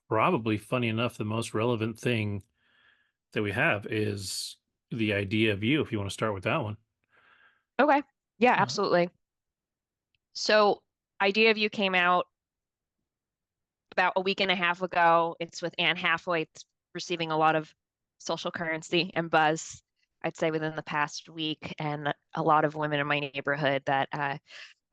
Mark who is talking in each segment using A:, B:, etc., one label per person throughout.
A: probably, funny enough, the most relevant thing that we have is the idea of you, if you want to start with that one.
B: Okay. Yeah,
A: Uh,
B: absolutely. So, Idea of You came out about a week and a half ago. It's with Anne Hathaway. It's receiving a lot of social currency and buzz, I'd say, within the past week. And a lot of women in my neighborhood that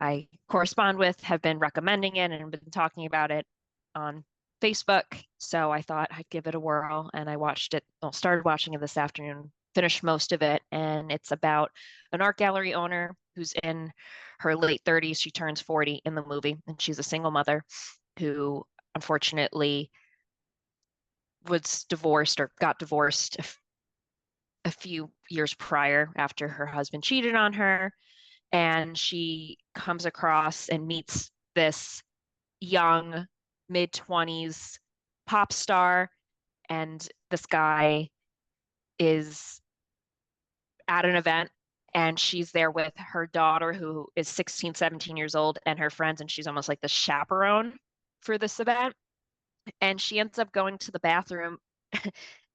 B: I correspond with have been recommending it and been talking about it on Facebook. So I thought I'd give it a whirl, and I watched it, well, started watching it this afternoon, finished most of it, and it's about an art gallery owner who's in her late 30s. She turns 40 in the movie, and she's a single mother who unfortunately was divorced or got divorced a few years prior after her husband cheated on her. And she comes across and meets this young mid 20s pop star. And this guy is at an event, and she's there with her daughter, who is 16, 17 years old, and her friends. And she's almost like the chaperone for this event. And she ends up going to the bathroom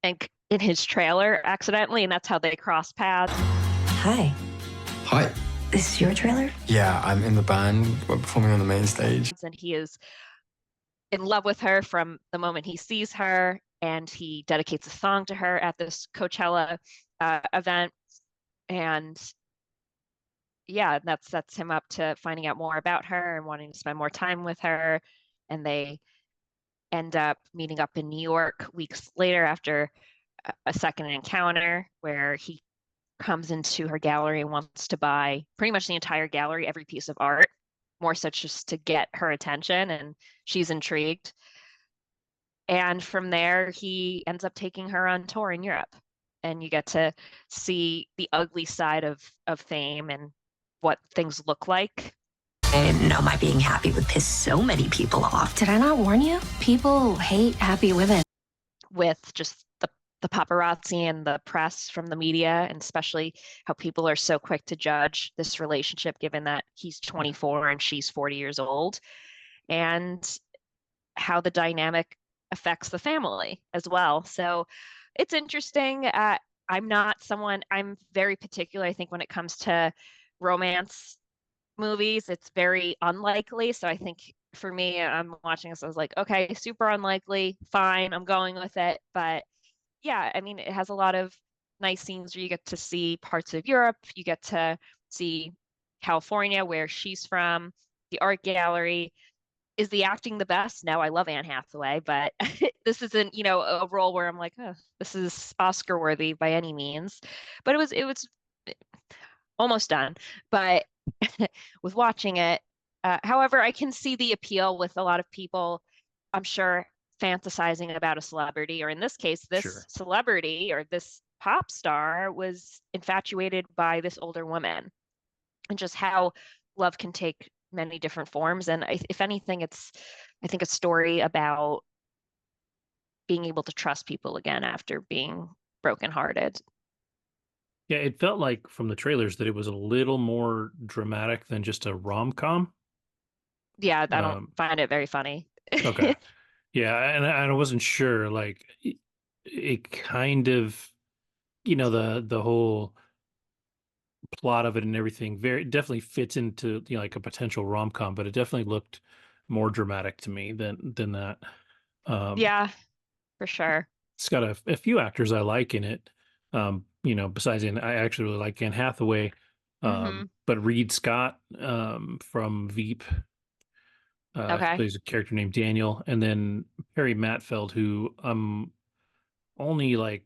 B: and in his trailer accidentally, and that's how they cross paths.
C: Hi,
D: Hi.
C: this is your trailer?
D: Yeah, I'm in the band. We're performing on the main stage.
B: And he is in love with her from the moment he sees her, and he dedicates a song to her at this Coachella event. And yeah, that sets him up to finding out more about her and wanting to spend more time with her. And they end up meeting up in New York weeks later after a second encounter where he comes into her gallery and wants to buy pretty much the entire gallery, every piece of art, more so just to get her attention, and she's intrigued. And from there, he ends up taking her on tour in Europe, and you get to see the ugly side of fame and what things look like.
C: I didn't know my being happy would piss so many people off. Did I not warn you? People hate happy women.
B: With just the paparazzi and the press from the media, and especially how people are so quick to judge this relationship, given that he's 24 and she's 40 years old, and how the dynamic affects the family as well. So it's interesting. I'm very particular, I think, when it comes to romance movies. It's very unlikely. So I think for me, I'm watching this, I was like, okay, super unlikely, fine, I'm going with it. But yeah, I mean, it has a lot of nice scenes where you get to see parts of Europe, you get to see California, where she's from, the art gallery. Is the acting the best? No, I love Anne Hathaway, but this isn't, a role where I'm like, oh, this is Oscar worthy by any means. But it was almost done. But with watching it, however, I can see the appeal with a lot of people, I'm sure, fantasizing about a celebrity, or in this case, this
A: sure.
B: celebrity or this pop star was infatuated by this older woman, and just how love can take many different forms. And if anything, it's, I think, a story about being able to trust people again after being brokenhearted.
A: Yeah, it felt like from the trailers that it was a little more dramatic than just a rom-com.
B: Yeah, I don't
A: Um,
B: find it very funny.
A: okay. Yeah, and I wasn't sure. Like, it kind of, the whole plot of it and everything very definitely fits into, like a potential rom-com, but it definitely looked more dramatic to me than that. Um,
B: Yeah, for sure.
A: it's got a few actors I like in it. Besides I actually really like Anne Hathaway.
B: Hmm.
A: But Reed Scott from Veep
B: Okay.
A: plays a character named Daniel, and then Perry Matfeld, who only like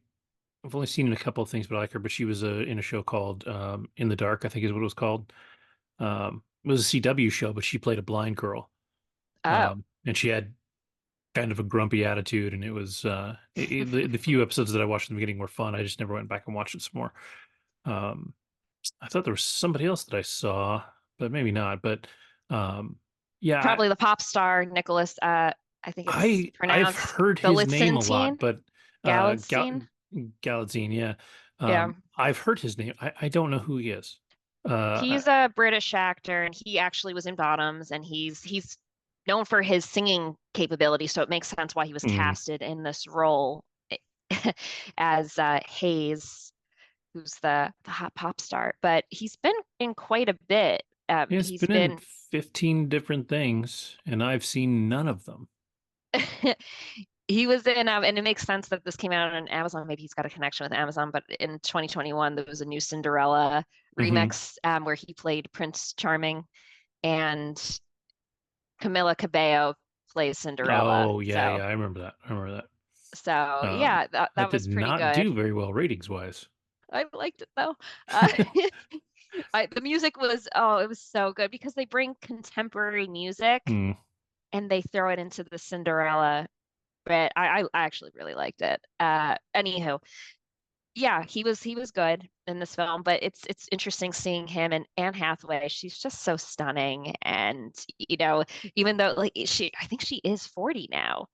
A: I've only seen in a couple of things, but I like her. But she was in a show called In the Dark, I think is what it was called. It was a CW show, but she played a blind girl,
B: Oh,
A: and she had kind of a grumpy attitude. And it was the few episodes that I watched in the beginning were fun. I just never went back and watched it some more. Um, I thought there was somebody else that I saw, but maybe not. But yeah,
B: probably the pop star Nicholas. I think it's
A: I've
B: pronounced
A: heard his name a lot,
B: Galitzine.
A: but
B: Galitzine.
A: Galatzine, yeah.
B: Yeah.
A: I've heard his name. I don't know who he is.
B: He's a British actor, and he actually was in Bottoms, and he's known for his singing capability, so it makes sense why he was
A: Mm.
B: casted in this role as Hayes, who's the hot pop star. But he's been in quite a bit.
A: It's
B: He's
A: been in
B: been
A: 15 different things, and I've seen none of them.
B: he was in, and it makes sense that this came out on Amazon. Maybe he's got a connection with Amazon. But in 2021, there was a new Cinderella
A: Hmm.
B: remix where he played Prince Charming, and Camila Cabello plays Cinderella.
A: Oh, yeah,
B: So
A: yeah, I remember that. I remember that.
B: yeah,
A: That
B: that
A: did
B: was pretty
A: not
B: good.
A: do very well ratings wise.
B: I liked it though. Uh, the music was, oh, it was so good because they bring contemporary music
A: Mm.
B: and they throw it into the Cinderella. But I actually really liked it. Anywho, yeah, he was good in this film, but it's interesting seeing him and Anne Hathaway. She's just so stunning, and even though like I think she is 40 now.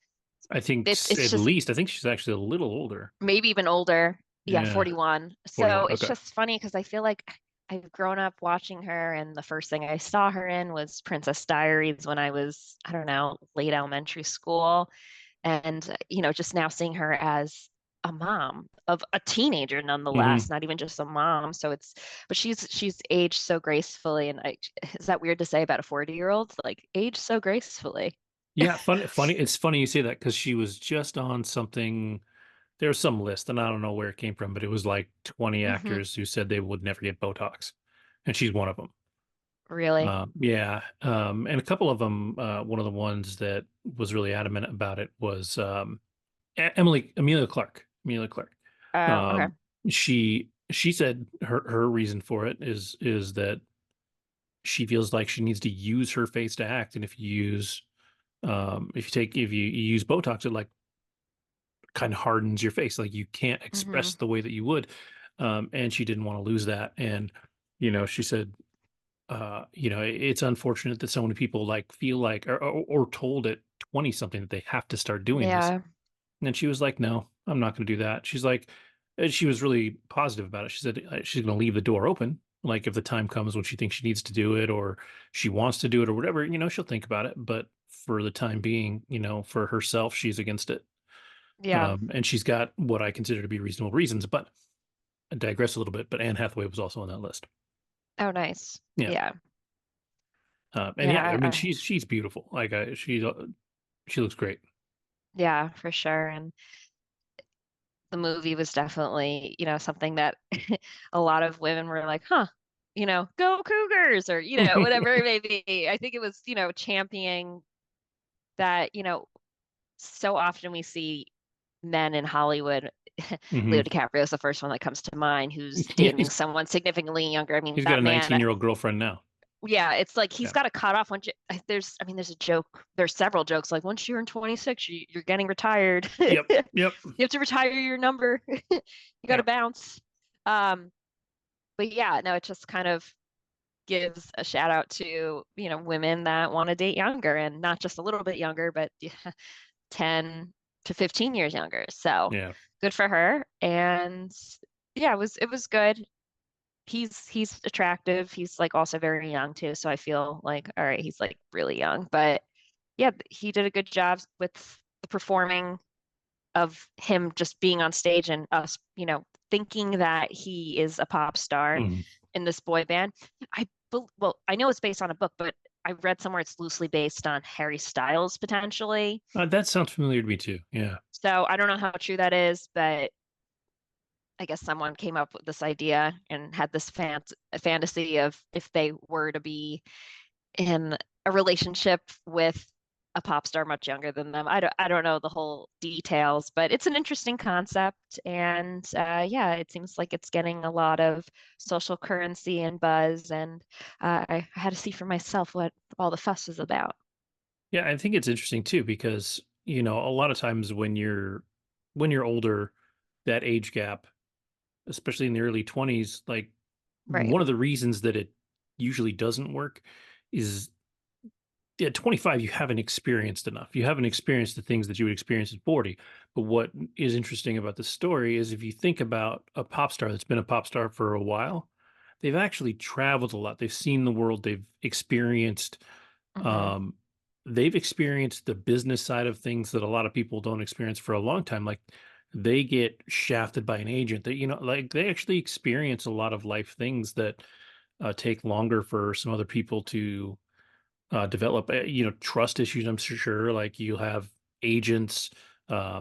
A: I think
B: It's
A: at
B: just
A: least, I think she's actually a little older.
B: maybe even older. Yeah,
A: Yeah,
B: 41. So
A: 41.
B: it's
A: Okay.
B: just funny because I feel like I've grown up watching her, and the first thing I saw her in was Princess Diaries when I was, I don't know, late elementary school. And, just now seeing her as a mom of a teenager
A: Hmm.
B: nonetheless, not even just a mom. So but she's aged so gracefully. And is that weird to say about a 40-year-old? Like, aged so gracefully.
A: Yeah, funny. It's funny you say that because she was just on something. There's some list, and I don't know where it came from, but it was like 20
B: Hmm.
A: actors who said they would never get Botox, and she's one of them.
B: Really?
A: Yeah, and a couple of them. One of the ones that was really adamant about it was Amelia Clark. Amelia Clark.
B: Oh, okay.
A: Um, she said her reason for it is that she feels like she needs to use her face to act, and if you use Botox, it like kind of hardens your face, like you can't
B: Hmm.
A: express the way that you would. And she didn't want to lose that, and she said it's unfortunate that so many people like feel like or told at 20 something that they have to start doing this.
B: Yeah.
A: And she was like, no, I'm not going to do that. She's like, and she was really positive about it. She said she's going to leave the door open. Like if the time comes when she thinks she needs to do it or she wants to do it or whatever, she'll think about it. But for the time being, for herself, she's against it.
B: Yeah.
A: And she's got what I consider to be reasonable reasons. But I digress a little bit. But Anne Hathaway was also on that list.
B: Oh, nice.
A: Yeah.
B: Yeah.
A: And yeah,
B: Yeah.
A: I mean, she's beautiful. Like she looks great.
B: Yeah, for sure. And the movie was definitely, something that a lot of women were like, huh, go Cougars or, whatever it may be. I think it was, championing that, so often we see men in Hollywood.
A: Hmm.
B: Leo DiCaprio is the first one that comes to mind who's
A: Yeah,
B: dating someone significantly younger. I mean,
A: he's got
B: that
A: a
B: man,
A: 19-year-old girlfriend now.
B: yeah, it's like he's
A: Yeah.
B: got to cut off once there's a joke. There's several jokes like once you're in 26, you're getting retired.
A: Yep. Yep.
B: You have to retire your number. You got to
A: Yep.
B: bounce. Um, but yeah, no, it just kind of gives a shout out to, women that want to date younger and not just a little bit younger, but 10 to 15 years younger. So
A: Yeah.
B: good for her. And yeah, it was good. He's attractive. He's like also very young too. So I feel like, all right, he's like really young. But yeah, he did a good job with the performing of him just being on stage and us, thinking that he is a pop star
A: Mhm.
B: in this boy band. Well, I know it's based on a book, but I read somewhere it's loosely based on Harry Styles potentially.
A: That sounds familiar to me too. Yeah.
B: So I don't know how true that is, but I guess someone came up with this idea and had this fantasy of if they were to be in a relationship with a pop star much younger than them. I don't know the whole details, but it's an interesting concept. And yeah, it seems like it's getting a lot of social currency and buzz. And I had to see for myself what all the fuss is about.
A: Yeah, I think it's interesting too because, a lot of times when you're older, that age gap, especially in the early 20s, like
B: Right.
A: one of the reasons that it usually doesn't work is at 25 you haven't experienced enough. You haven't experienced the things that you would experience at 40. But what is interesting about this story is if you think about a pop star that's been a pop star for a while, they've actually traveled a lot. They've seen the world, they've experienced
B: Hmm.
A: um they've experienced the business side of things that a lot of people don't experience for a long time. Like they get shafted by an agent that, like they actually experience a lot of life things that take longer for some other people to develop, trust issues. I'm sure like you have agents,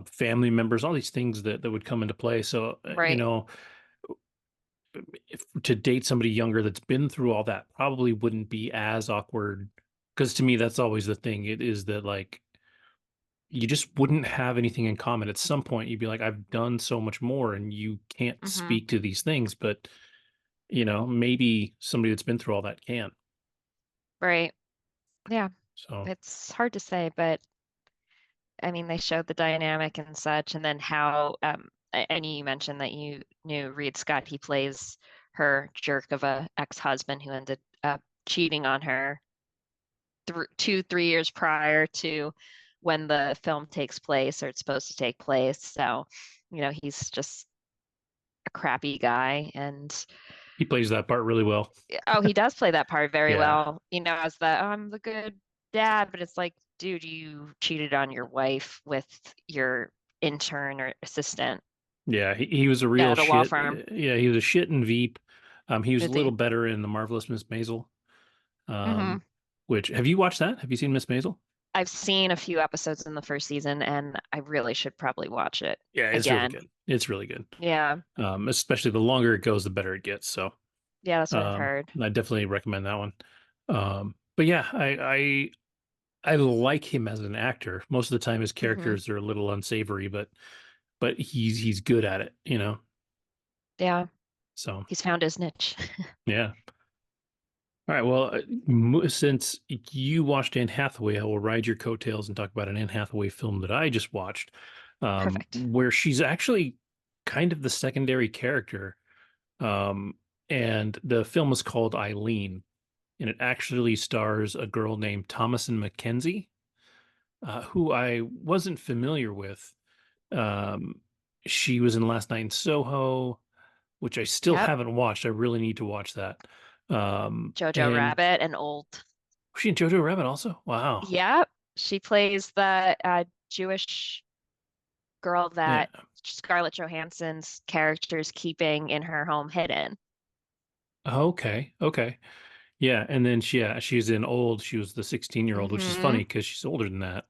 A: family members, all these things that would come into play. So,
B: Right.
A: if to date somebody younger that's been through all that probably wouldn't be as awkward. Because to me, that's always the thing. It is that like you just wouldn't have anything in common. At some point, you'd be like, I've done so much more, and you can't
B: Hmm.
A: speak to these things. But maybe somebody that's been through all that can.
B: Right. Yeah.
A: So
B: It's hard to say, but I mean, they showed the dynamic and such, and then how, and you mentioned that you knew Reed Scott. He plays her jerk of a ex-husband who ended up cheating on her th 2, 3 years prior to when the film takes place, or it's supposed to take place. So, he's just a crappy guy. And
A: he plays that part really well.
B: oh, he does play that part very
A: Yeah.
B: well, as the, oh, I'm the good dad, but it's like, dude, you cheated on your wife with your intern or assistant
A: Yeah, he was a real
B: at a law
A: shit.
B: firm.
A: Yeah, he was a shit in Veep. He was a
B: Is
A: little
B: he?
A: better in The Marvelous Miss Maisel.
B: Hmm.
A: Which have you watched that? Have you seen Miss Maisel?
B: I've seen a few episodes in the first season, and I really should probably watch it
A: Yeah, it's really
B: again.
A: good. It's really good.
B: Yeah,
A: Especially the longer it goes, the better it gets. So,
B: yeah, that's what I've heard.
A: I definitely recommend that one. But yeah, I like him as an actor. Most of the time, his
B: Hmm.
A: characters are a little unsavory, but he's good at it.
B: Yeah,
A: So
B: he's found his niche.
A: yeah. All right. Well, since you watched Anne Hathaway, I will ride your coattails and talk about an Anne Hathaway film that I just watched,
B: Perfect.
A: where she's actually kind of the secondary character. Um, and the film is called Eileen, and it actually stars a girl named Thomasin McKenzie, who I wasn't familiar with. Um, she was in Last Night in Soho, which I still
B: Yep.
A: haven't watched. I really need to watch that.
B: Jojo
A: And
B: Rabbit and Old.
A: was she in Jojo Rabbit also? Wow.
B: Yep. She plays the Jewish girl
A: Yeah.
B: that Scarlett Johansson's character is keeping in her home hidden.
A: Okay. Okay. Yeah. And then she's in Old. She was the 16-year-old, which is funny
B: Hmm.
A: because she's older than that.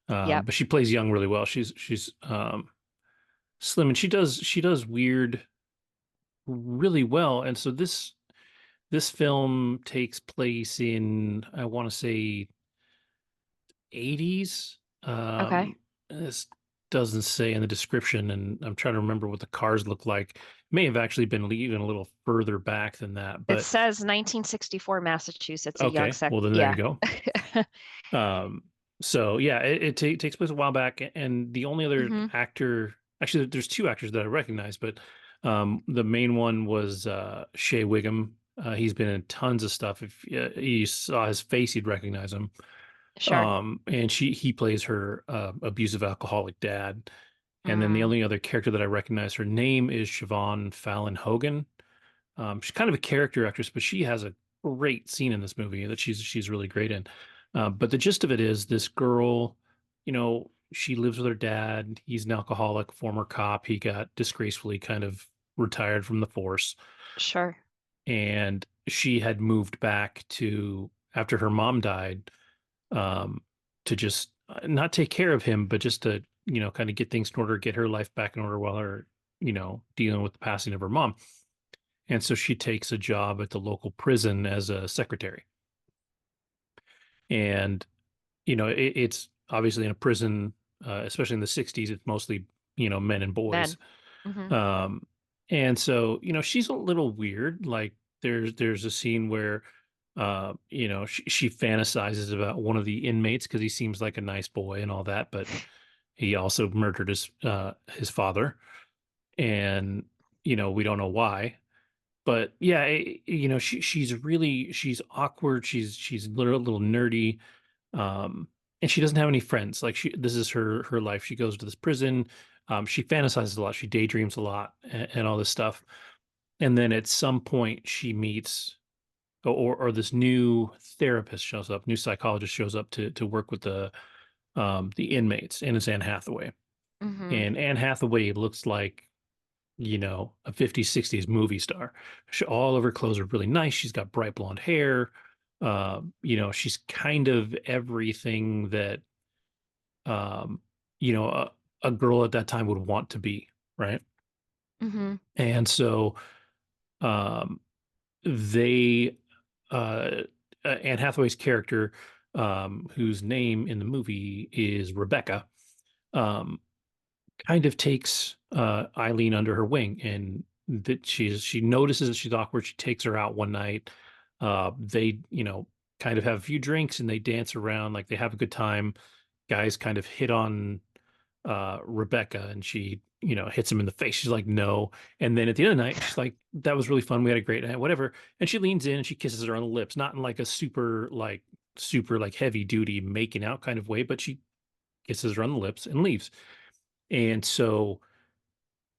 B: Yep.
A: But she plays young really well. She's slim, and she does weird really well. And so this film takes place in, I want to say, 80s.
B: Okay.
A: This doesn't say in the description, and I'm trying to remember what the cars look like. May have actually been even a little further back than that,
B: It
A: but
B: says 1964 Massachusetts, a young
A: okay.
B: sec.
A: Well, then there you
B: Yeah.
A: go. So yeah, it takes place a while back, and the only other
B: Hmm.
A: actor, actually, there's two actors that I recognize, but the main one was Shea Wiggum. He's been in tons of stuff. If you saw his face, you'd recognize him.
B: Sure.
A: And he plays her abusive alcoholic dad. And then the
B: Mm,
A: only other character that I recognize, her name is Siobhan Fallon Hogan. She's kind of a character actress, but she has a great scene in this movie that she's really great in. But the gist of it is this girl, she lives with her dad. He's an alcoholic, former cop. He got disgracefully kind of retired from the force,
B: sure.
A: and she had moved back to after her mom died, um, to just not take care of him, but just to kind of get things in order, get her life back in order while her dealing with the passing of her mom. And so she takes a job at the local prison as a secretary. And, it's obviously in a prison, especially in the 60s, it's mostly, men and boys.
B: Men. Hmm.
A: Um, and so, she's a little weird. Like there's a scene where, she fantasizes about one of the inmates because he seems like a nice boy and all that, but he also murdered his father. And, we don't know why. But yeah, she's awkward. She's a little nerdy, and she doesn't have any friends. Like this is her life. She goes to this prison. She fantasizes a lot. She daydreams a lot, and all this stuff. And then at some point, she meets or this new therapist shows up, new psychologist shows up to work with the inmates, and it's Anne Hathaway.
B: Mm-hmm.
A: And Anne Hathaway looks like, a 50s, 60s movie star. All of her clothes are really nice. She's got bright blonde hair. She's kind of everything that, um, a girl at that time would want to be, right?
B: Mm-hmm.
A: And so, um, they, uh, Anne Hathaway's character, whose name in the movie is Rebecca, um, kind of takes Eileen under her wing, and that she notices that she's awkward. She takes her out one night. They, kind of have a few drinks and they dance around, like they have a good time. Guys kind of hit on Rebecca, and she, hits him in the face. She's like, no. And then at the end of the night, she's like, that was really fun. We had a great night, whatever. And she leans in and she kisses her on the lips, not in like a super like heavy duty making out kind of way, but she kisses her on the lips and leaves. And so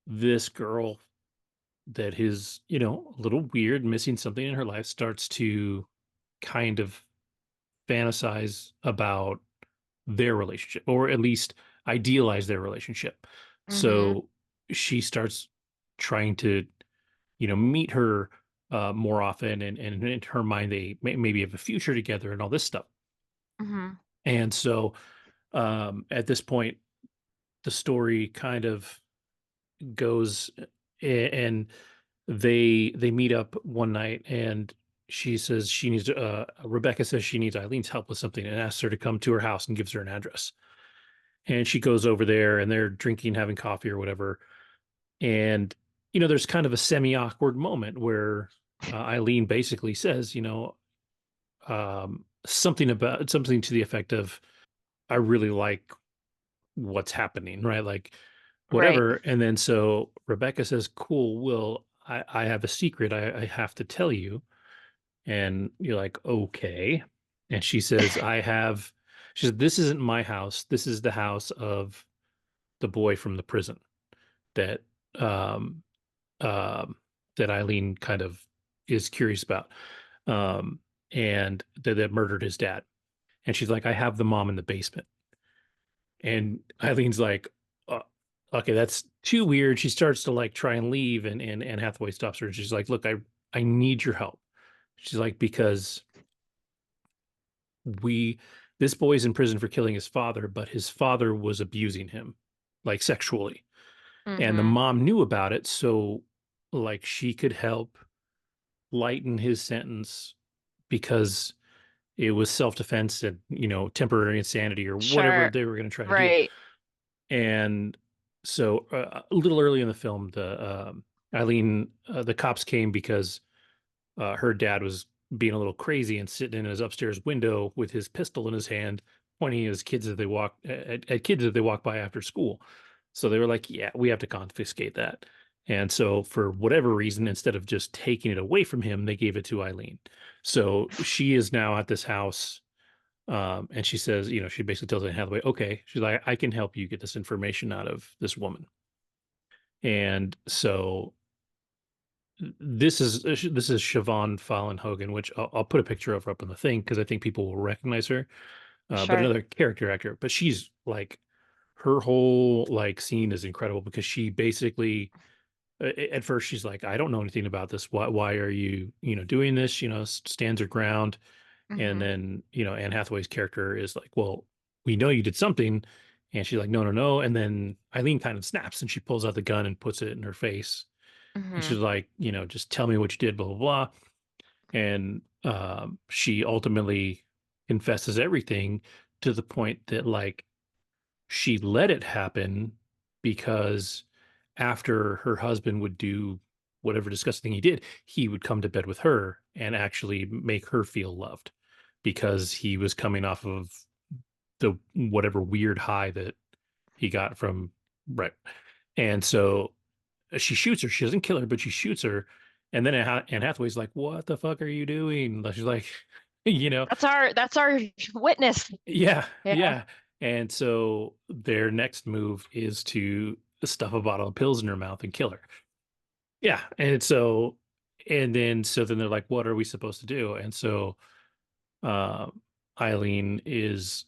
A: this girl that is, a little weird, missing something in her life, starts to kind of fantasize about their relationship, or at least idealize their relationship.
B: Mm-hmm.
A: So she starts trying to, meet her more often, and in her mind, they maybe have a future together and all this stuff.
B: Mm-hmm.
A: And so at this point, the story kind of goes, and they meet up one night, and she says she needs Rebecca says she needs Eileen's help with something, and asks her to come to her house and gives her an address. And she goes over there, and they're drinking, having coffee or whatever. And there's kind of a semi awkward moment where Eileen basically says, something to the effect of, I really like what's happening, right? Like,
B: Right.
A: whatever. And then so Rebecca says, cool, Will, I have a secret I have to tell you. And you're like, okay. And she says, she said, this isn't my house. This is the house of the boy from the prison that, um, um, that Eileen kind of is curious about. Um, and that murdered his dad. And she's like, I have the mom in the basement. And Eileen's like, okay, that's too weird. She starts to like try and leave, and Anne Hathaway stops her. And she's like, look, I need your help. She's like, because we this boy's in prison for killing his father, but his father was abusing him, like sexually. And the
B: Mm-hmm.
A: mom knew about it, so like she could help lighten his sentence, because it was self-defense and, temporary insanity or whatever
B: Sure.
A: they were going to try to do.
B: Right.
A: And so a little early in the film, Eileen, the cops came because her dad was being a little crazy and sitting in his upstairs window with his pistol in his hand, pointing at his kids as they walk at kids that they walk by after school. So they were like, "Yeah, we have to confiscate that." And so, for whatever reason, instead of just taking it away from him, they gave it to Eileen. So she is now at this house, and she says, she basically tells Anne Hathaway, "Okay," she's like, "I can help you get this information out of this woman." And so this is Siobhan Fallon Hogan, which I'll put a picture of her up in the thing because I think people will recognize her. But
B: Sure.
A: another character actor, but she's like, her whole like scene is incredible, because she basically, at first she's like, I don't know anything about this. Why are you doing this? Stands her ground, and
B: Mm-hmm.
A: then Anne Hathaway's character is like, well, we know you did something, and she's like, no, no, no. And then Eileen kind of snaps and she pulls out the gun and puts it in her face, and
B: Mm-hmm.
A: she's like, just tell me what you did, blah blah blah. And she ultimately confesses everything, to the point that like she let it happen because after her husband would do whatever disgusting thing he did, he would come to bed with her and actually make her feel loved, because he was coming off of the whatever weird high that he got from, right. And so she shoots her. She doesn't kill her, but she shoots her. And then Anne Hathaway's like, "What the fuck are you doing?" Like, she's like, you know,
B: That's our witness.
A: yeah,
B: Yeah.
A: yeah. And so their next move is to stuff a bottle of pills in her mouth and kill her. Yeah, and so and then so then they're like, what are we supposed to do? And so uh, Eileen is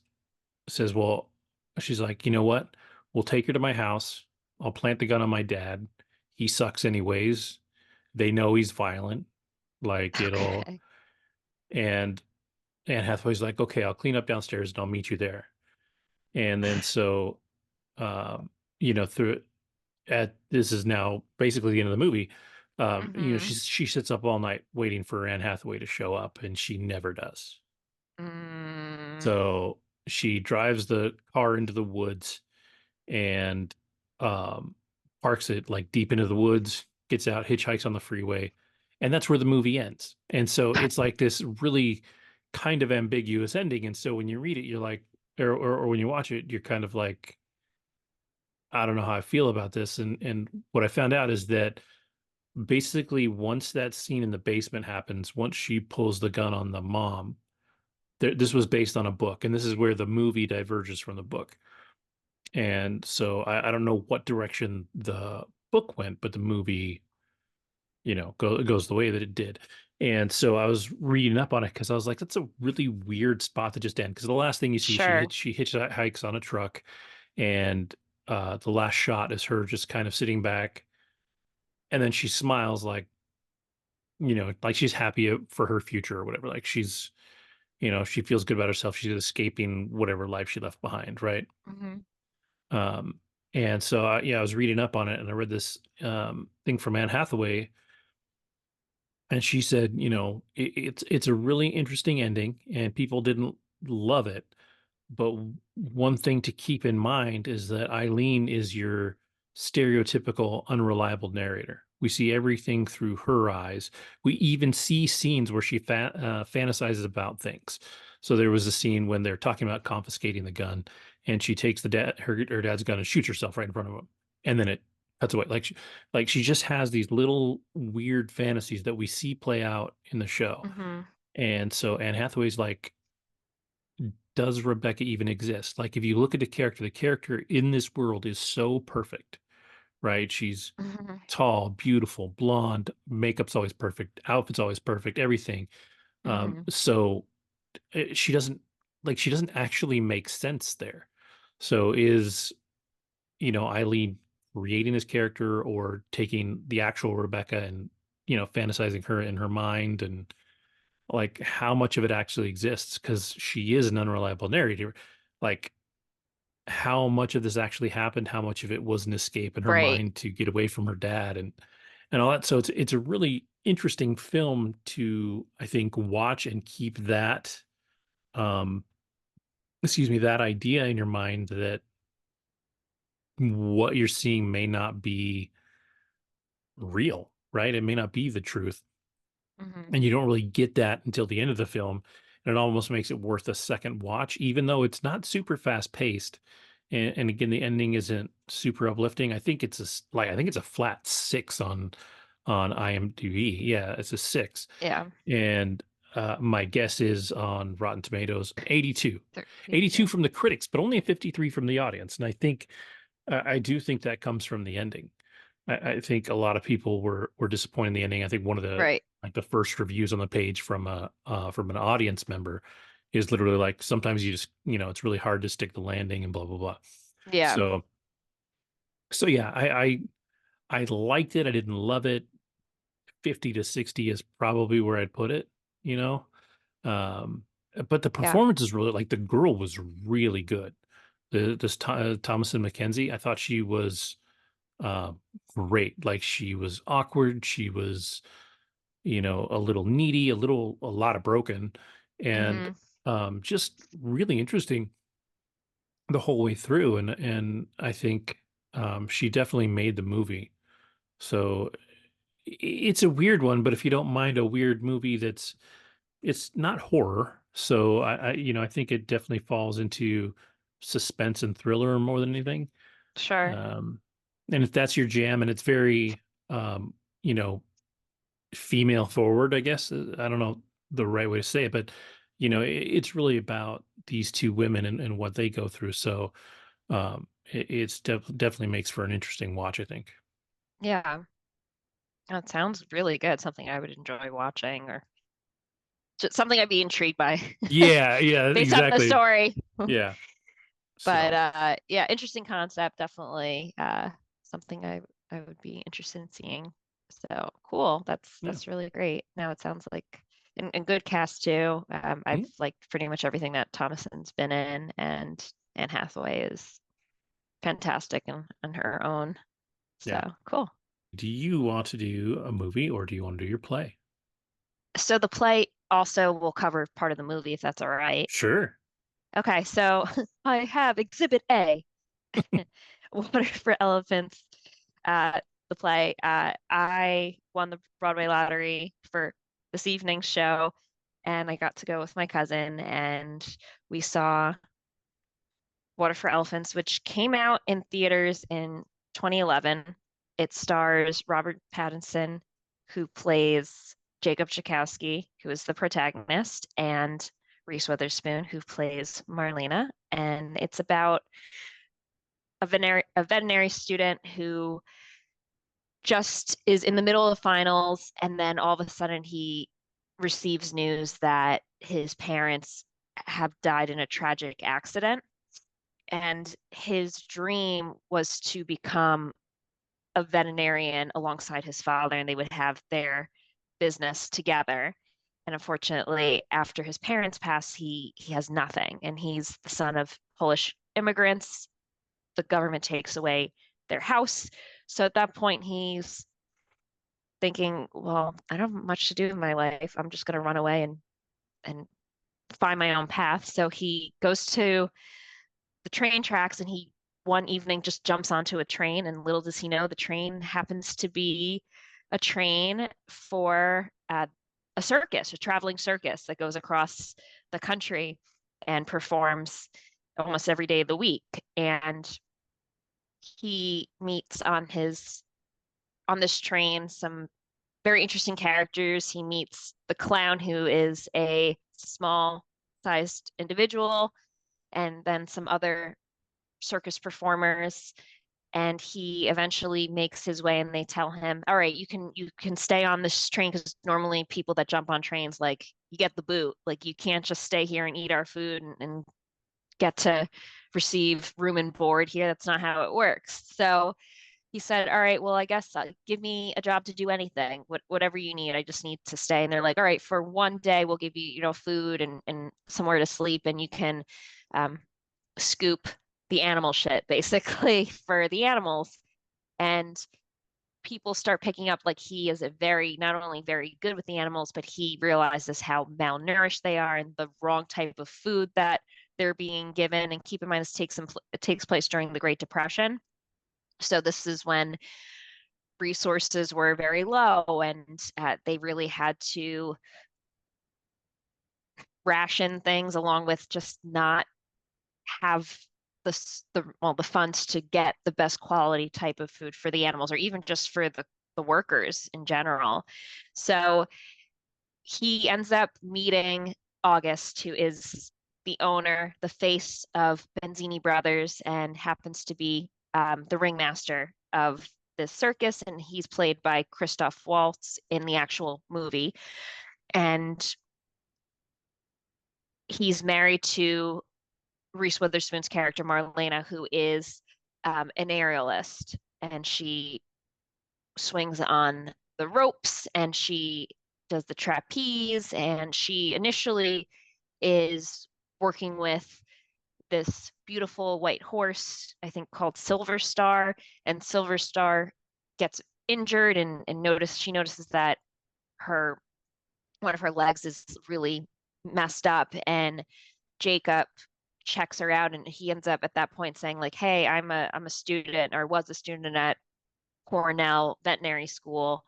A: says, well, she's like, you know what? We'll take her to my house. I'll plant the gun on my dad. He sucks anyways. They know he's violent. Like it'll
B: Okay.
A: and Anne Hathaway's like, okay, I'll clean up downstairs and I'll meet you there. And then so through at this is now basically the end of the movie.
B: Mm-hmm.
A: She sits up all night waiting for Anne Hathaway to show up, and she never does.
B: Mm,
A: So she drives the car into the woods and um, parks it like deep into the woods, gets out, hitchhikes on the freeway, and that's where the movie ends. And so it's like this really kind of ambiguous ending. And so when you read it, you're like, or when you watch it, you're kind of like, I don't know how I feel about this. And what I found out is that basically once that scene in the basement happens, once she pulls the gun on the mom, this was based on a book, and this is where the movie diverges from the book. And so I don't know what direction the book went, but the movie, goes the way that it did. And so I was reading up on it because I was like, that's a really weird spot to just end. Because the last thing you see,
B: sure.
A: she hitchhikes on a truck, and the last shot is her just kind of sitting back, and then she smiles like, like she's happy for her future or whatever. Like she's, she feels good about herself. She's escaping whatever life she left behind, right?
B: Mm-hmm.
A: Um, and so, I was reading up on it, and I read this thing from Anne Hathaway, and she said, it's a really interesting ending, and people didn't love it. But one thing to keep in mind is that Eileen is your stereotypical unreliable narrator. We see everything through her eyes. We even see scenes where she fantasizes about things. So there was a scene when they're talking about confiscating the gun, and she takes her dad's gun and shoots herself right in front of him, and then it cuts away. Like she just has these little weird fantasies that we see play out in the show.
B: Mm-hmm.
A: And so Anne Hathaway's like, does Rebecca even exist? Like, if you look at the character in this world is so perfect, right? She's
B: Mm-hmm.
A: tall, beautiful, blonde, makeup's always perfect, outfit's always perfect, everything.
B: Mm-hmm.
A: So she doesn't actually make sense there. So is, Eileen creating this character or taking the actual Rebecca and, fantasizing her in her mind, and like how much of it actually exists, because she is an unreliable narrator. Like how much of this actually happened, how much of it was an escape in her
B: Right.
A: mind to get away from her dad and all that. So it's a really interesting film to, I think, watch and keep that um that idea in your mind that what you're seeing may not be real, right? It may not be the truth.
B: Mm-hmm.
A: And you don't really get that until the end of the film, and it almost makes it worth a second watch, even though it's not super fast paced. And again, the ending isn't super uplifting. I think it's I think it's a flat 6 on IMDb. Yeah, it's a 6.
B: Yeah.
A: And my guess is on Rotten Tomatoes 82. 82
B: 32.
A: from the critics, but only a 53 from the audience. And I think I do think that comes from the ending. I think a lot of people were disappointed in the ending. I think one of the
B: Right.
A: like the first reviews on the page from an audience member is literally like, sometimes you just, it's really hard to stick the landing and blah blah blah.
B: Yeah.
A: So yeah, I liked it. I didn't love it. 50 to 60 is probably where I'd put it, you know. Um, but the
B: Yeah.
A: performance is really, like, the girl was really good. Thomasin McKenzie, I thought she was uh, great. Like she was awkward. She was, a little needy, a lot of broken, and
B: Mm-hmm.
A: just really interesting the whole way through. And I think she definitely made the movie. So it's a weird one, but if you don't mind a weird movie it's not horror. So I think it definitely falls into suspense and thriller more than anything.
B: Sure.
A: Um, and if that's your jam, and it's very, you know, female forward, I guess. I don't know the right way to say it, but it's really about these two women and what they go through. So it's definitely makes for an interesting watch, I think.
B: Yeah. That sounds really good. Something I would enjoy watching, or just something I'd be intrigued by
A: Yeah, yeah,
B: based on the
A: exactly.
B: story.
A: Yeah.
B: But
A: So
B: yeah, interesting concept. Definitely something I would be interested in seeing. So cool.
A: yeah.
B: That's really great. Now it sounds like and good cast too. I've
A: Mhm.
B: liked pretty much everything that Thomason's been in, and Anne Hathaway is fantastic on her own. So
A: Yeah.
B: cool.
A: Do you want to do a movie or do you want to do your play?
B: So the play also will cover part of the movie if that's all right.
A: Sure.
B: Okay, so I have Exhibit A, Water for Elephants, the play. I won the Broadway lottery for this evening's show, and I got to go with my cousin, and we saw Water for Elephants, which came out in theaters in 2011. It stars Robert Pattinson, who plays Jacob Chakowski, who is the protagonist, and Reese Witherspoon, who plays Marlena. And it's about a veterinary student who just is in the middle of finals, and then all of a sudden he receives news that his parents have died in a tragic accident. And his dream was to become a veterinarian alongside his father, and they would have their business together. And unfortunately, after his parents pass, he has nothing, and he's the son of Polish immigrants. The government takes away their house. So at that point, he's thinking, well, I don't have much to do in my life. I'm just going to run away and find my own path. So he goes to the train tracks, and he one evening just jumps onto a train, and little does he know the train happens to be a train for a circus, a traveling circus that goes across the country and performs almost every day of the week. And he meets on this train some very interesting characters. He meets the clown, who is a small sized individual, and then some other circus performers. And he eventually makes his way, and they tell him, all right, you can stay on this train, because normally people that jump on trains, like, you get the boot, like, you can't just stay here and eat our food and get to receive room and board here. That's not how it works. So he said, all right, well, I guess give me a job to do anything, whatever you need. I just need to stay. And they're like, all right, for one day, we'll give you, food and somewhere to sleep, and you can um, scoop the animal shit, basically, for the animals. And people start picking up, like, he is not only very good with the animals, but he realizes how malnourished they are and the wrong type of food that they're being given. And keep in mind, it takes place during the Great Depression. So this is when resources were very low, and they really had to ration things, along with just not have the funds to get the best quality type of food for the animals, or even just for the workers in general. So he ends up meeting August, who is the owner, the face of Benzini Brothers, and happens to be the ringmaster of this circus. And he's played by Christoph Waltz in the actual movie. And he's married to Reese Witherspoon's character, Marlena, who is an aerialist. And she swings on the ropes, and she does the trapeze. And she initially is working with this beautiful white horse, I think called Silver Star, and Silver Star gets injured, and she notices that her one of her legs is really messed up, and Jacob checks her out, and he ends up at that point saying, like, hey, I'm a student, or was a student at Cornell Veterinary School,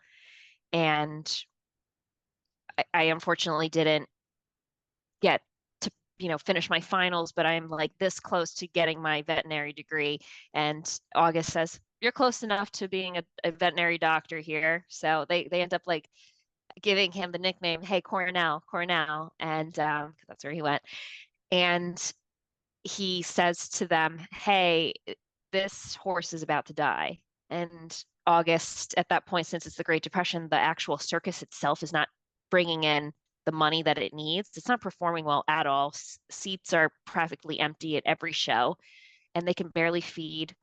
B: and I unfortunately didn't get to finish my finals, but I'm like this close to getting my veterinary degree. And August says, you're close enough to being a veterinary doctor here. So they end up like giving him the nickname, hey, Cornell, and that's where he went. And he says to them, hey, this horse is about to die. And August, at that point, since it's the Great Depression, the actual circus itself is not bringing in the money that it needs. It's not performing well at all. Seats are practically empty at every show, and they can barely feed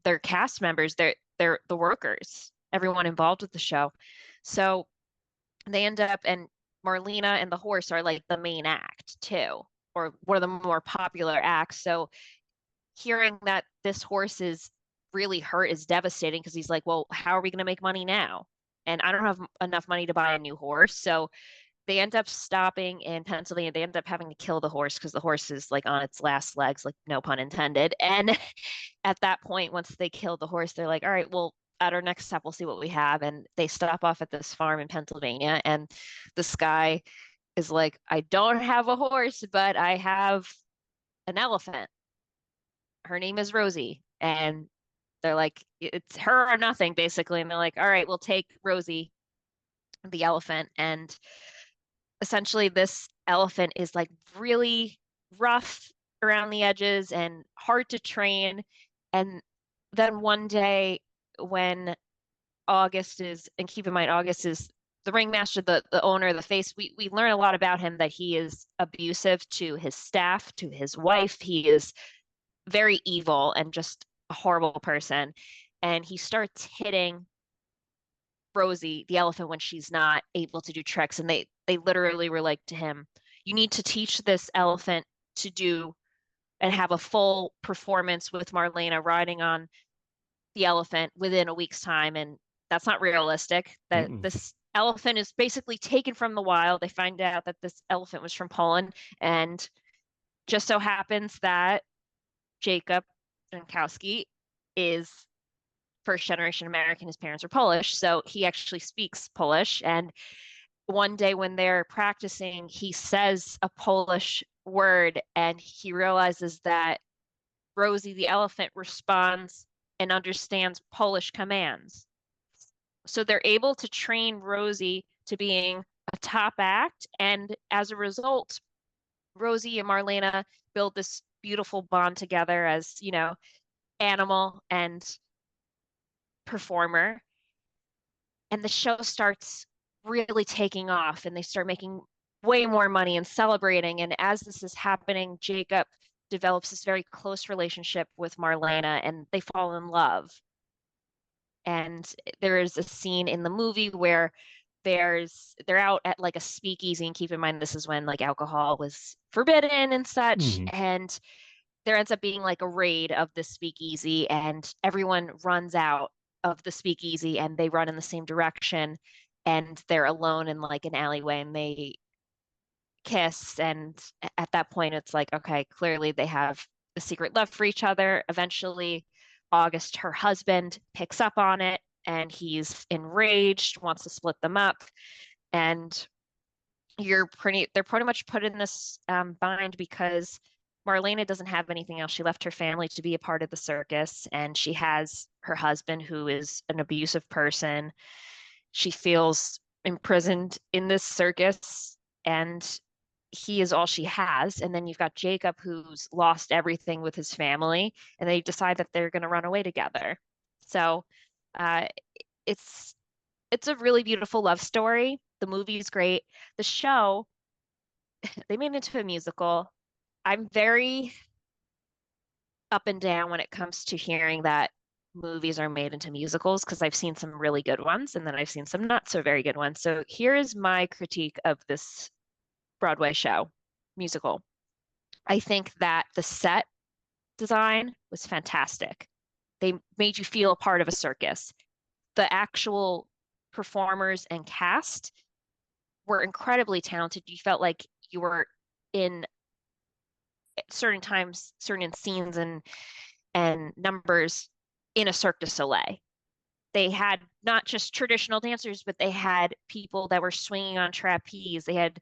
B: their cast members, they're the workers, everyone involved with the show. So they end up, and Marlena and the horse are like the main act too, or one of the more popular acts. So hearing that this horse is really hurt is devastating because he's like, well, how are we going to make money now? And I don't have enough money to buy a new horse. So they end up stopping in Pennsylvania. They end up having to kill the horse because the horse is like on its last legs, like no pun intended. And at that point, once they kill the horse, they're like, all right, well, at our next step, we'll see what we have. And they stop off at this farm in Pennsylvania. And this guy is like, I don't have a horse, but I have an elephant. Her name is Rosie. And they're like, it's her or nothing, basically. And they're like, all right, we'll take Rosie, the elephant. And essentially, this elephant is like really rough around the edges and hard to train. And then one day, when August is, and keep in mind, August is the ringmaster, the owner, the face, we learn a lot about him, that he is abusive to his staff, to his wife. He is very evil and just a horrible person. And he starts hitting Rosie, the elephant, when she's not able to do tricks. And they literally were like to him, you need to teach this elephant to do and have a full performance with Marlena riding on the elephant within a week's time. And that's not realistic. That this elephant is basically taken from the wild. They find out that this elephant was from Poland. And just so happens that Jacob Jankowski is first generation American. His parents are Polish, so he actually speaks Polish. And one day when they're practicing, he says a Polish word, and he realizes that Rosie the elephant responds and understands Polish commands. So they're able to train Rosie to being a top act. And as a result, Rosie and Marlena build this beautiful bond together as, animal and performer. And the show starts really taking off, and they start making way more money and celebrating. And as this is happening, Jacob develops this very close relationship with Marlena, and they fall in love. And there is a scene in the movie where they're out at like a speakeasy, and keep in mind this is when like alcohol was forbidden and such. And there ends up being like a raid of the speakeasy, and everyone runs out of the speakeasy and they run in the same direction, and they're alone in like an alleyway, and they kiss. And at that point it's like, okay, clearly they have a secret love for each other. Eventually August, her husband, picks up on it, and he's enraged, wants to split them up. And they're pretty much put in this bind because Marlena doesn't have anything else. She left her family to be a part of the circus, and she has her husband, who is an abusive person. She feels imprisoned in this circus, and he is all she has. And then you've got Jacob, who's lost everything with his family, and they decide that they're going to run away together. So it's a really beautiful love story. The movie is great. The show, they made it into a musical. I'm very up and down when it comes to hearing that movies are made into musicals, because I've seen some really good ones and then I've seen some not so very good ones. So here is my critique of this Broadway show musical. I think that the set design was fantastic. They made you feel a part of a circus. The actual performers and cast were incredibly talented. You felt like you were in certain times, certain scenes and numbers in a Cirque du Soleil. They had not just traditional dancers, but they had people that were swinging on trapeze. They had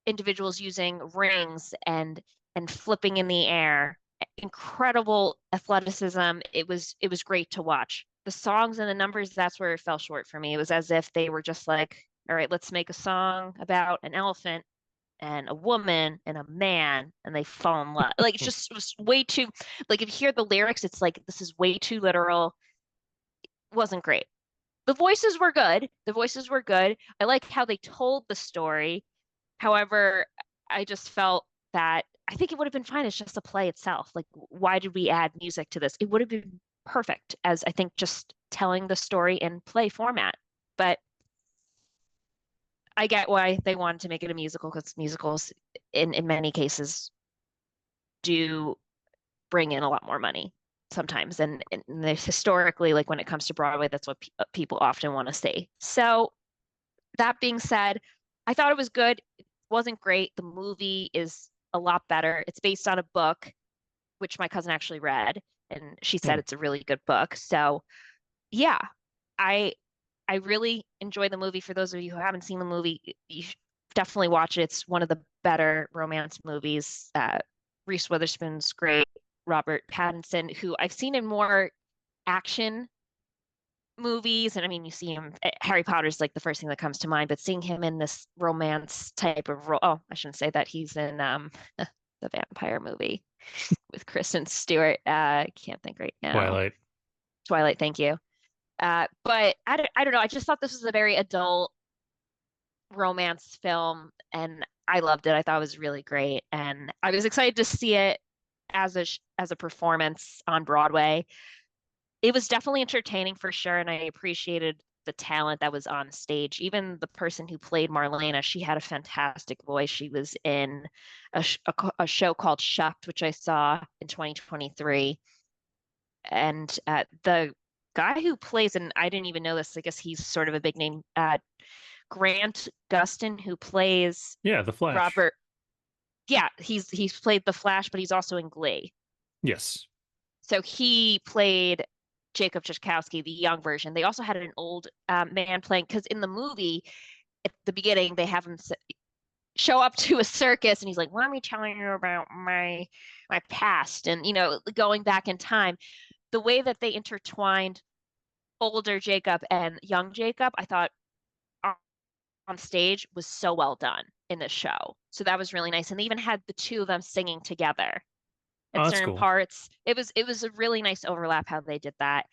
B: individuals using rings and flipping in the air. Incredible athleticism. It was great to watch. The songs and the numbers, that's where it fell short for me. It was as if they were just like, all right, let's make a song about an elephant and a woman and a man, and they fall in love. Like, it was way too, like, if you hear the lyrics, it's like, this is way too literal. wasn't great. The voices were good. The voices were good. I like how they told the story. However, I just felt that I think it would have been fine as just a play itself. Like, why did we add music to this? It would have been perfect as I think just telling the story in play format. But I get why they wanted to make it a musical because musicals, in many cases, do bring in a lot more money sometimes. And there's historically, like when it comes to Broadway, that's what people often want to see. So that being said, I thought it was good. It wasn't great. The movie is a lot better. It's based on a book, which my cousin actually read, and she said it's a really good book. So yeah, I I really enjoy the movie. For those of you who haven't seen the movie, you should definitely watch it. It's one of the better romance movies. Reese Witherspoon's great. Robert Pattinson, who I've seen in more action movies, and I mean, you see him. Harry Potter's like the first thing that comes to mind, but seeing him in this romance type of role. Oh, I shouldn't say that. He's in the vampire movie with Kristen Stewart. Can't think right now.
A: Twilight.
B: Twilight, thank you. But I don't know. I just thought this was a very adult romance film, and I loved it. I thought it was really great, and I was excited to see it as a performance on Broadway. It was definitely entertaining for sure, and I appreciated the talent that was on stage. Even the person who played Marlena, she had a fantastic voice. She was in a show called Shucked, which I saw in 2023. And the guy who plays, and I didn't even know this, I guess he's sort of a big name, Grant Gustin, who plays
A: The Flash.
B: Robert. Yeah, he's played the Flash, but he's also in Glee.
A: Yes.
B: So he played Jacob Chakowski, the young version. They also had an old man playing, because in the movie, at the beginning, they have him show up to a circus, and he's like, "Let me tell you about my past," and going back in time. The way that they intertwined older Jacob and young Jacob, I thought on stage was so well done in this show. So that was really nice, and they even had the two of them singing together at certain
A: cool.
B: parts. It was a really nice overlap how they did that.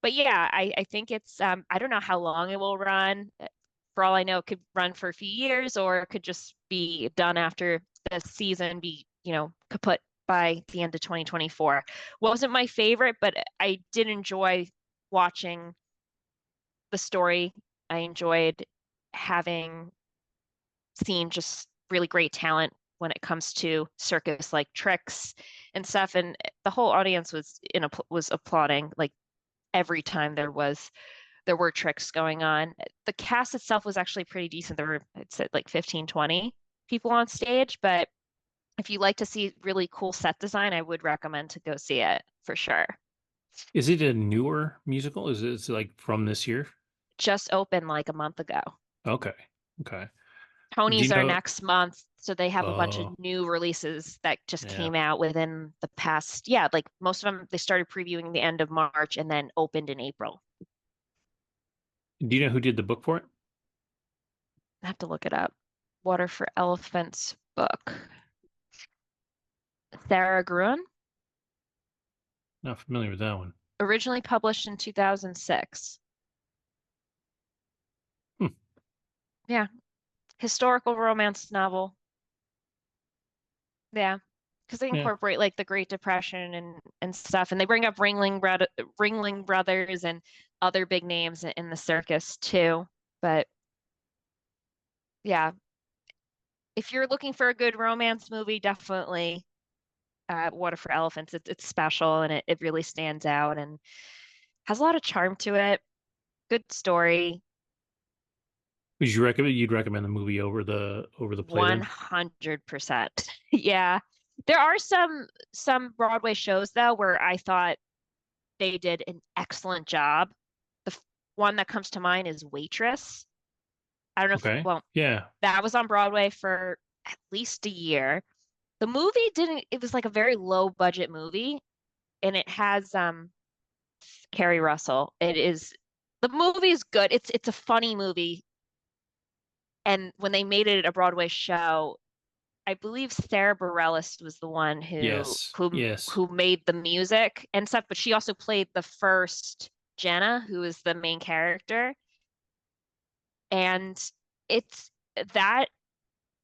B: But yeah, I think it's I don't know how long it will run. For all I know, it could run for a few years, or it could just be done after the season, be kaput by the end of 2024. Wasn't my favorite, but I did enjoy watching the story. I enjoyed having seen just really great talent when it comes to circus like tricks and stuff, and the whole audience was applauding like every time there were tricks going on. The cast itself was actually pretty decent. There were, I'd say, like 15, 20 people on stage, but if you like to see really cool set design, I would recommend to go see it for sure.
A: Is it a newer musical? Is it like from this year?
B: Just opened like a month ago.
A: Okay.
B: Tony's are next month, so they have a bunch
A: Oh.
B: of new releases that just
A: Yeah.
B: came out within the past, like most of them, they started previewing the end of March and then opened in April.
A: Do you know who did the book for it?
B: I have to look it up. Water for Elephants book. Sarah Gruen,
A: Not familiar with that one.
B: originally published in 2006. Yeah. Historical romance novel. Yeah. Because they incorporate like the Great Depression and stuff, and they bring up Ringling Brothers and other big names in the circus too. But yeah, if you're looking for a good romance movie, definitely Water for Elephants. It's special, and it really stands out and has a lot of charm to it. Good story.
A: You'd recommend the movie over the play then?
B: 100%. Yeah. There are some Broadway shows though where I thought they did an excellent job. The one that comes to mind is Waitress. I don't know
A: Okay. Yeah.
B: that was on Broadway for at least a year. The movie it was like a very low budget movie, and it has Kerry Russell. The movie is good. It's a funny movie. And when they made it a Broadway show, I believe Sarah Bareilles was the one who
A: Yes.
B: made the music and stuff, but she also played the first Jenna, who is the main character. And it's that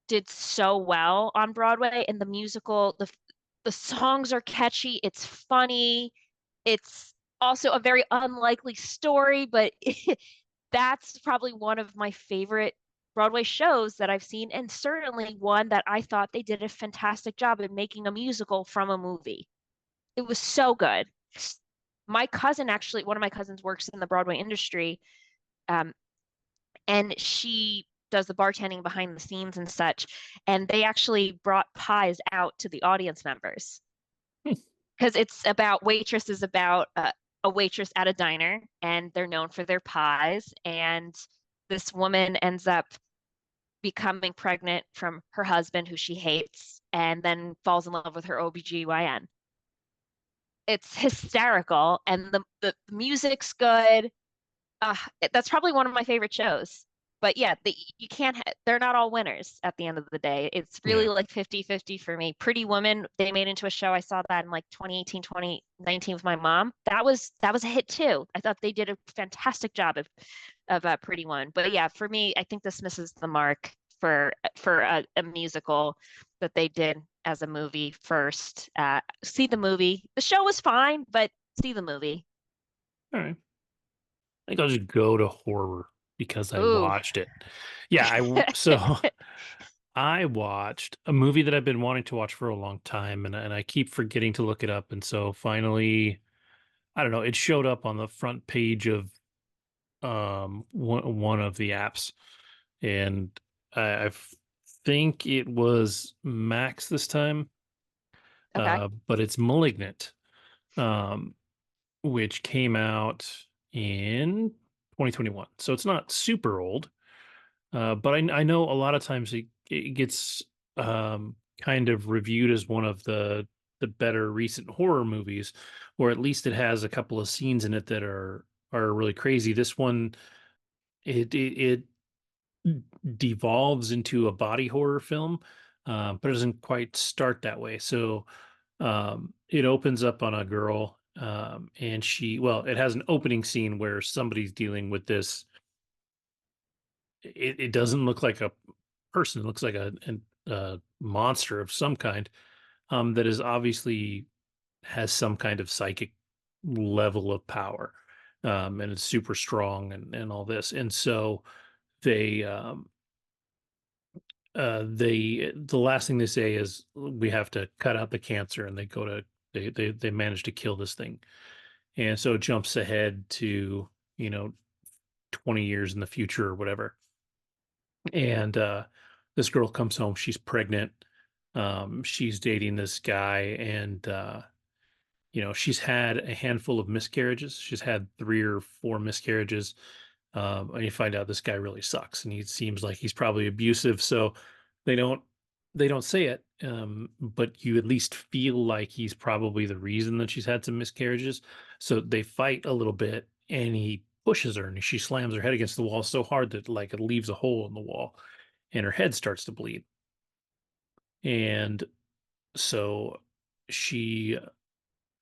B: did so well on Broadway, and the musical, the songs are catchy, it's funny, it's also a very unlikely story, but that's probably one of my favorite Broadway shows that I've seen, and certainly one that I thought they did a fantastic job in making a musical from a movie. It was so good. My cousin, actually, one of my cousins works in the Broadway industry, um, and she does the bartending behind the scenes and such. And they actually brought pies out to the audience members
A: Hmm.
B: because it's about Waitress is about a waitress at a diner, and they're known for their pies. And this woman ends up becoming pregnant from her husband, who she hates, and then falls in love with her OBGYN. It's hysterical, and the music's good. That's probably one of my favorite shows. But yeah, you can't they're not all winners at the end of the day. It's really
A: Yeah.
B: like 50-50 for me. Pretty Woman, they made into a show. I saw that in like 2018, 2019 with my mom. That was a hit too. I thought they did a fantastic job of Pretty Woman. But yeah, for me, I think this misses the mark for a musical that they did as a movie first. See the movie. The show was fine, but see the movie.
A: All right. I think I'll just go to horror because I
B: Ooh.
A: watched it. Yeah, so I watched a movie that I've been wanting to watch for a long time, and I keep forgetting to look it up. And so finally, I don't know, it showed up on the front page of one of the apps, and I think it was Max this time,
B: Okay.
A: but it's Malignant, um, which came out in 2021, so it's not super old. But I know a lot of times it gets kind of reviewed as one of the better recent horror movies, or at least it has a couple of scenes in it that are really crazy. This one, it devolves into a body horror film, but it doesn't quite start that way. So it opens up on a girl, and well, it has an opening scene where somebody's dealing with this. It doesn't look like a person. It looks like a monster of some kind, that is obviously has some kind of psychic level of power, and it's super strong and all this. And so they the last thing they say is we have to cut out the cancer, and they manage to kill this thing. And so it jumps ahead to, you know 20 years in the future or whatever. And this girl comes home, she's pregnant, she's dating this guy, and she's had a handful of miscarriages. She's had 3 or 4 miscarriages. And you find out this guy really sucks, and he seems like he's probably abusive. So they don't they don't say it, but you at least feel like he's probably the reason that she's had some miscarriages. So they fight a little bit, and he pushes her, and she slams her head against the wall so hard that like it leaves a hole in the wall, and her head starts to bleed. And so she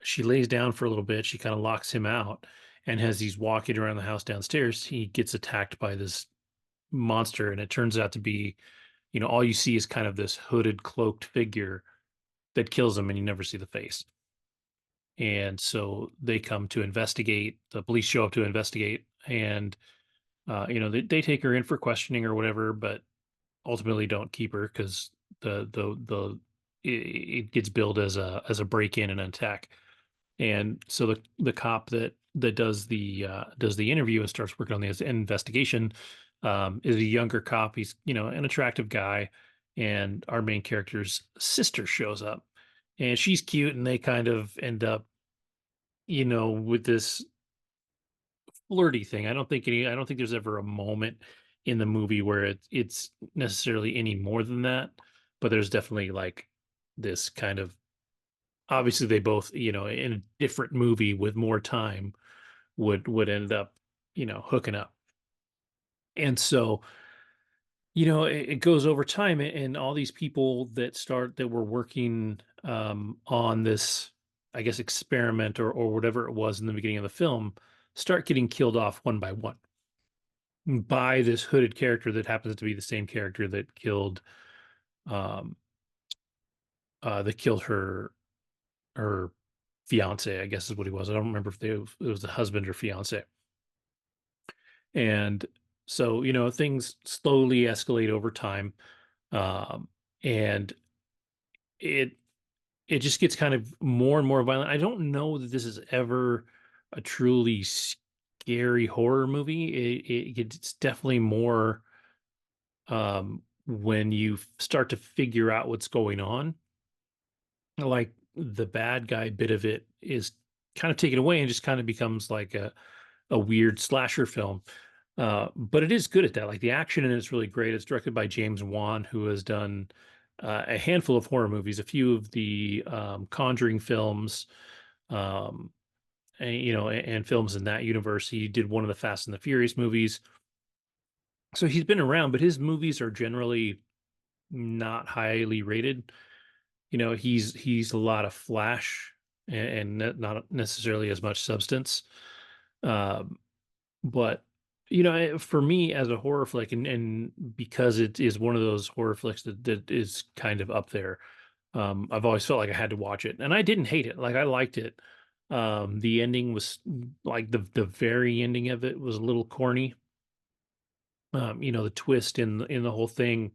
A: she lays down for a little bit. She kind of locks him out, and as he's walking around the house downstairs, he gets attacked by this monster, and it turns out to be, all you see is kind of this hooded, cloaked figure that kills him, and you never see the face. And so they come to investigate. The police show up to investigate, and they take her in for questioning or whatever, but ultimately don't keep her because the it gets billed as a break in and attack. And so the cop that does the interview and starts working on the investigation, is a younger cop. He's, an attractive guy, and our main character's sister shows up, and she's cute, and they kind of end up, with this flirty thing. I don't think there's ever a moment in the movie where it's necessarily any more than that, but there's definitely like this kind of, obviously they both, in a different movie with more time would end up, hooking up. And so, it goes over time, and all these people that were working on this, I guess, experiment or whatever it was in the beginning of the film, start getting killed off one by one by this hooded character that happens to be the same character um that killed her fiance, I guess is what he was. I don't remember if it was the husband or fiance. And so, things slowly escalate over time. Um, and it it just gets kind of more and more violent. I don't know that this is ever a truly scary horror movie. It's definitely more when you start to figure out what's going on. Like the bad guy bit of it is kind of taken away and just kind of becomes like a weird slasher film. But it is good at that. Like the action in it is really great. It's directed by James Wan, who has done a handful of horror movies, a few of the Conjuring films, um, and films in that universe. He did one of the Fast and the Furious movies. So he's been around, but his movies are generally not highly rated. He's a lot of flash and not necessarily as much substance. Um, but for me as a horror flick, and because it is one of those horror flicks that is kind of up there, I've always felt like I had to watch it, and I didn't hate it. Like I liked it. The ending was like the very ending of it was a little corny. The twist in the whole thing,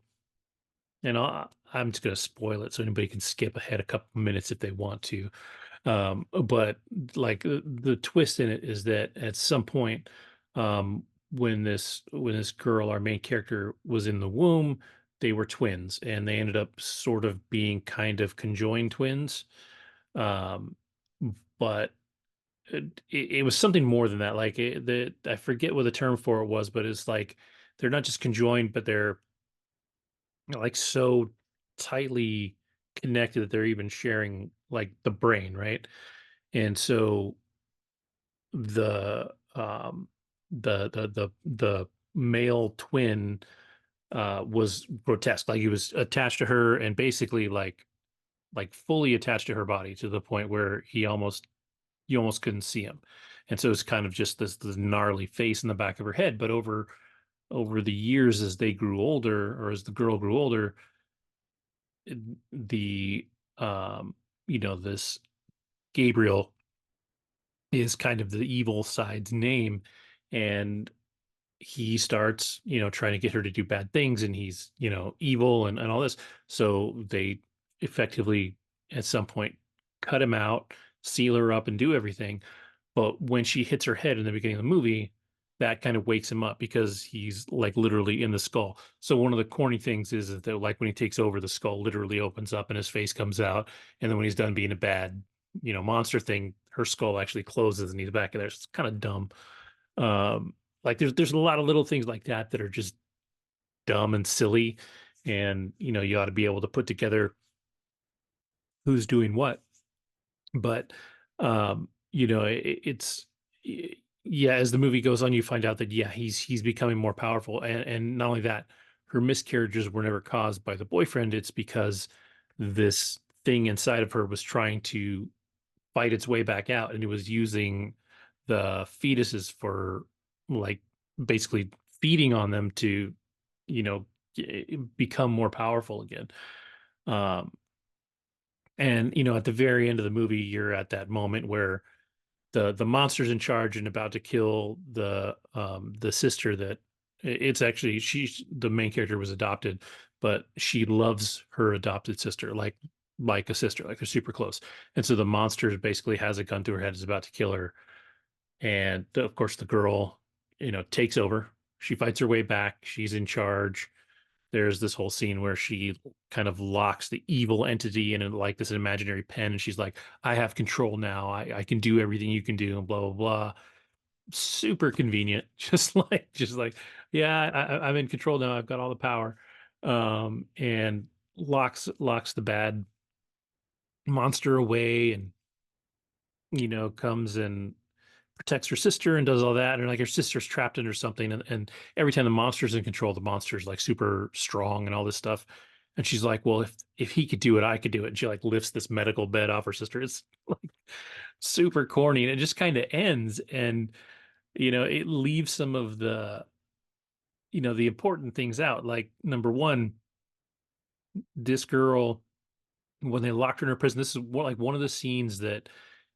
A: and I'm just gonna spoil it so anybody can skip ahead a couple minutes if they want to. But like the twist in it is that at some point, when this girl, our main character, was in the womb, they were twins, and they ended up sort of being kind of conjoined twins. Um, but it was something more than that. Like I forget what the term for it was, but it's like they're not just conjoined, but they're like so tightly connected that they're even sharing like the brain, right? And so the the male twin was grotesque. Like he was attached to her and basically like fully attached to her body to the point where you almost couldn't see him. And so it's kind of just this gnarly face in the back of her head. But over the years, as they grew older, or as the girl grew older, the this Gabriel is kind of the evil side's name, and he starts trying to get her to do bad things, and he's evil and all this. So they effectively at some point cut him out, seal her up, and do everything. But when she hits her head in the beginning of the movie, that kind of wakes him up because he's like literally in the skull. So one of the corny things is that like when he takes over, the skull literally opens up and his face comes out. And then when he's done being a bad, monster thing, her skull actually closes and he's back in there. It's kind of dumb. Like there's a lot of little things like that are just dumb and silly. And you ought to be able to put together who's doing what. But it's yeah, as the movie goes on, you find out that yeah, he's becoming more powerful, and not only that, her miscarriages were never caused by the boyfriend. It's because this thing inside of her was trying to fight its way back out, and it was using the fetuses for like basically feeding on them to become more powerful again. um and at the very end of the movie, you're at that moment where the monster's in charge and about to kill the sister that it's actually she's the main character was adopted, but she loves her adopted sister like a sister, like they're super close. And so the monster basically has a gun to her head, is about to kill her. And of course the girl takes over. She fights her way back, she's in charge. There's this whole scene where she kind of locks the evil entity in like this imaginary pen, and she's like, I have control now. I can do everything you can do, and blah blah blah. Super convenient. Just like, yeah, I'm in control now. I've got all the power. And locks the bad monster away, and comes and protects her sister and does all that. And like her sister's trapped in or something. And every time the monster's in control, the monster's like super strong and all this stuff. And she's like, well, if he could do it, I could do it. And she like lifts this medical bed off her sister. It's like super corny, and it just kind of ends. And it leaves some of the important things out. Like, number one, this girl, when they locked her in her prison, this is like one of the scenes that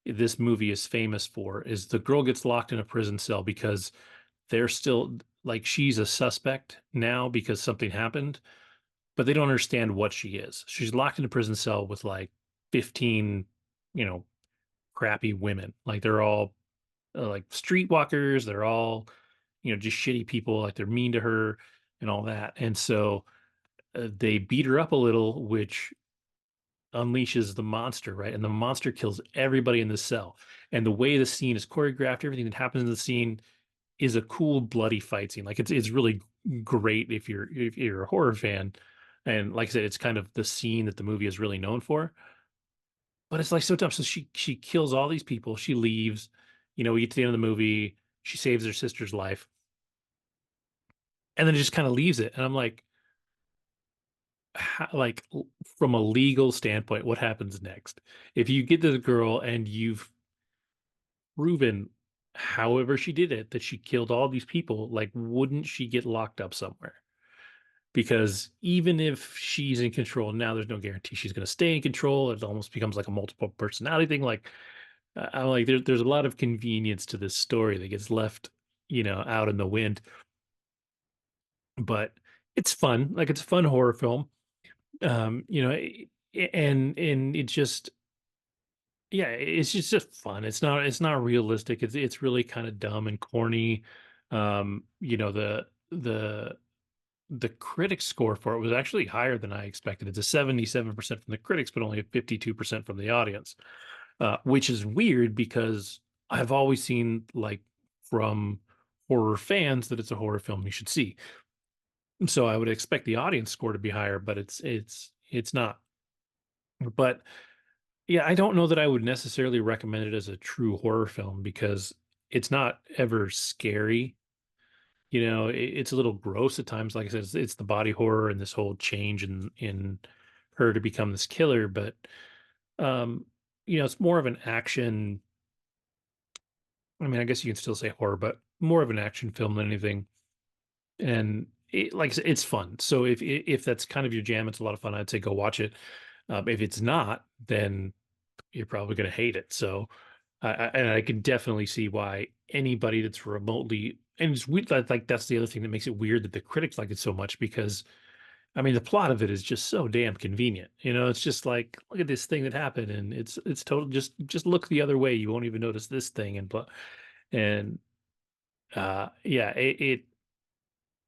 A: this movie is famous for, is the girl gets locked in a prison cell because they're still like, she's a suspect now because something happened, but they don't understand what she is. She's locked in a prison cell with like 15, you know, crappy women. Like, they're all like streetwalkers. They're all, just shitty people. Like, they're mean to her and all that. And so they beat her up a little, which unleashes the monster, right? And the monster kills everybody in the cell. And the way the scene is choreographed, everything that happens in the scene is a cool bloody fight scene. Like, it's really great if you're a horror fan. And like I said, it's kind of the scene that the movie is really known for. But it's like so tough. So she kills all these people. She leaves. We get to the end of the movie. She saves her sister's life, and then it just kind of leaves it. And I'm like, like, from a legal standpoint, what happens next? If you get this girl and you've proven, however she did it, that she killed all these people, like, wouldn't she get locked up somewhere? Because even if she's in control now, there's no guarantee she's going to stay in control. It almost becomes like a multiple personality thing. Like, I'm like, there's a lot of convenience to this story that gets left, out in the wind. But it's fun. Like, it's a fun horror film. And it just, yeah, it's just fun. It's not realistic. It's really kind of dumb and corny. The critic score for it was actually higher than I expected. It's a 77% from the critics, but only a 52% from the audience, which is weird because I've always seen, like, from horror fans, that it's a horror film you should see. So I would expect the audience score to be higher, but it's not. But yeah, I don't know that I would necessarily recommend it as a true horror film because it's not ever scary. It's a little gross at times. Like I said, it's the body horror and this whole change in her to become this killer. But um, it's more of an action. I mean, I guess you can still say horror, but more of an action film than anything. And like I said, it's fun. So if that's kind of your jam, it's a lot of fun. I'd say go watch it. If it's not, then you're probably going to hate it. So, and I can definitely see why anybody that's remotely, and it's weird, like, that's the other thing that makes it weird that the critics like it so much, because I mean, the plot of it is just so damn convenient. It's just like, look at this thing that happened, and it's total, just look the other way, you won't even notice this thing, and blah. And yeah, it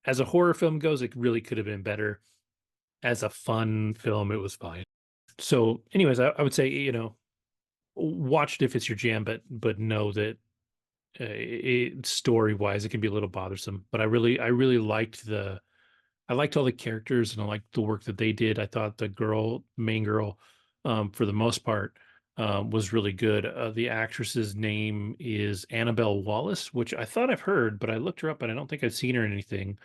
A: as a horror film goes, it really could have been better. As a fun film, it was fine. So, anyways, I would say, watch it if it's your jam, but know that story wise, it can be a little bothersome. But I really liked all the characters, and I liked the work that they did. I thought the main girl, for the most part, was really good. The actress's name is Annabelle Wallace, which I thought I've heard, but I looked her up and I don't think I've seen her in anything.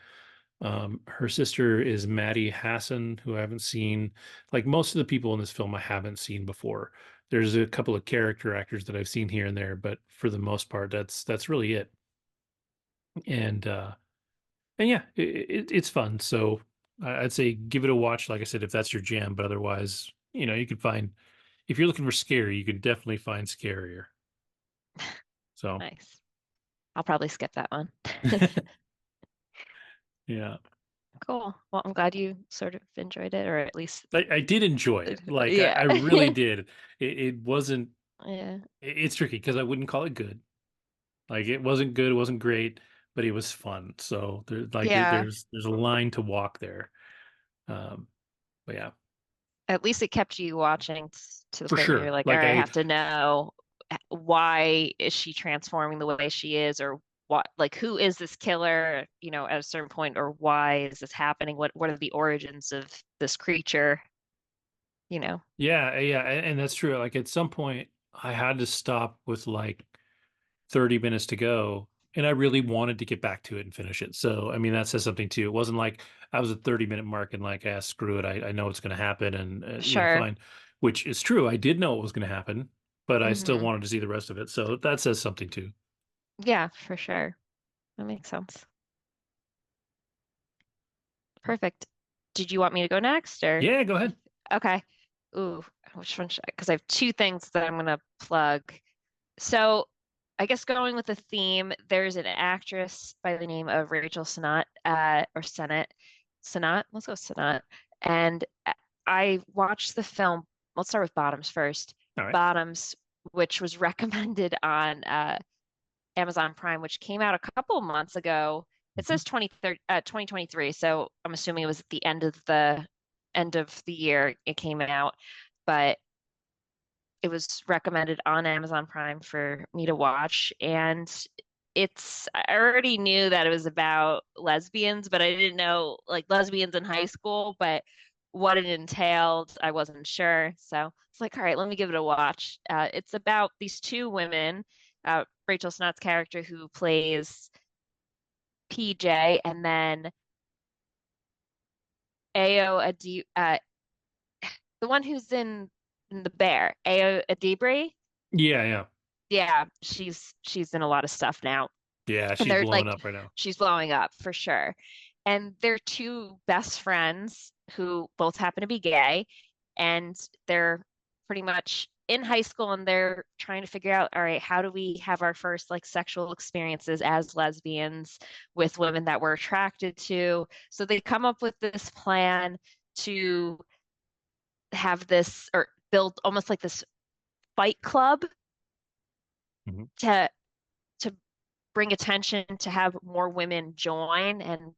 A: Her sister is Maddie Hassan, who I haven't seen. Like, most of the people in this film I haven't seen before. There's a couple of character actors that I've seen here and there, but for the most part, that's really it. And yeah, it's fun. So I'd say give it a watch. Like I said, if that's your jam, but otherwise, you can find, if you're looking for scary, you can definitely find scarier. So
B: Nice. I'll probably skip that one.
A: yeah.
B: Cool. Well, I'm glad you sort of enjoyed it, or at least
A: I did enjoy it. Like,
B: yeah.
A: I really did. It wasn't,
B: Yeah.
A: it's tricky because I wouldn't call it good. Like, it wasn't good, it wasn't great, but it was fun. So
B: Yeah.
A: there's a line to walk there. But yeah,
B: At least it kept you watching to the
A: for
B: point where you're
A: sure.
B: like, all
A: Like,
B: right, I have to know why is she transforming the way she is, or what, like, who is this killer, at a certain point, or why is this happening? What are the origins of this creature?
A: yeah, and that's true. Like, at some point I had to stop with like 30 minutes to go, and I really wanted to get back to it and finish it. So, I mean, that says something too. It wasn't like I was at 30-minute mark and like, ah, screw it. I know it's going to happen, and
B: Sure.
A: fine, which is true. I did know it was going to happen, but I still
B: Hmm.
A: wanted to see the rest of it. So that says something too.
B: Yeah, for sure. That makes sense. Perfect. Did you want me to go next or?
A: Yeah, go ahead.
B: Okay. Ooh, which one should I? Because I have two things that I'm gonna plug. So I guess going with the theme, there's an actress by the name of Rachel Sennott, or Sennott. Sennott? Let's go Sennott. And I watched the film. Let's start with Bottoms first.
A: All right.
B: Bottoms, which was recommended on Amazon Prime, which came out a couple months ago. It
A: Mhm.
B: says 2023, so I'm assuming it was at the end of the year it came out, but it was recommended on Amazon Prime for me to watch. And I already knew that it was about lesbians, but I didn't know like lesbians in high school, but what it entailed, I wasn't sure. So it's like, all right, let me give it a watch. It's about these two women, Rachel Snott's character who plays PJ, and then Ao Adi, the one who's in The Bear, Ao Adibri.
A: Yeah, yeah.
B: Yeah, she's in a lot of stuff now.
A: Yeah,
B: And
A: she's
B: they're
A: blowing
B: like,
A: up right now.
B: she's blowing up for sure. And they're two best friends who both happen to be gay, and they're pretty much in high school and they're trying to figure out, all right, how do we have our first like sexual experiences as lesbians with women that we're attracted to? So they come up with this plan to have this or build almost like this fight club
A: Mhm.
B: to bring attention to have more women join, and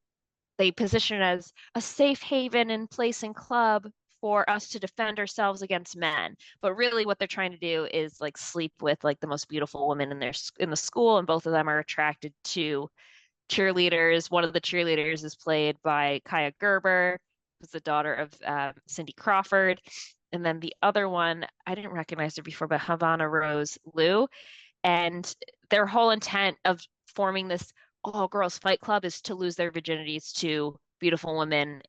B: they position it as a safe haven and place and club for us to defend ourselves against men. But really what they're trying to do is like sleep with like the most beautiful women in the school, and both of them are attracted to cheerleaders. One of the cheerleaders is played by Kaya Gerber, who's the daughter of Cindy Crawford. And then the other one, I didn't recognize her before, but Havana Rose Liu. And their whole intent of forming this all girls fight club is to lose their virginities to beautiful women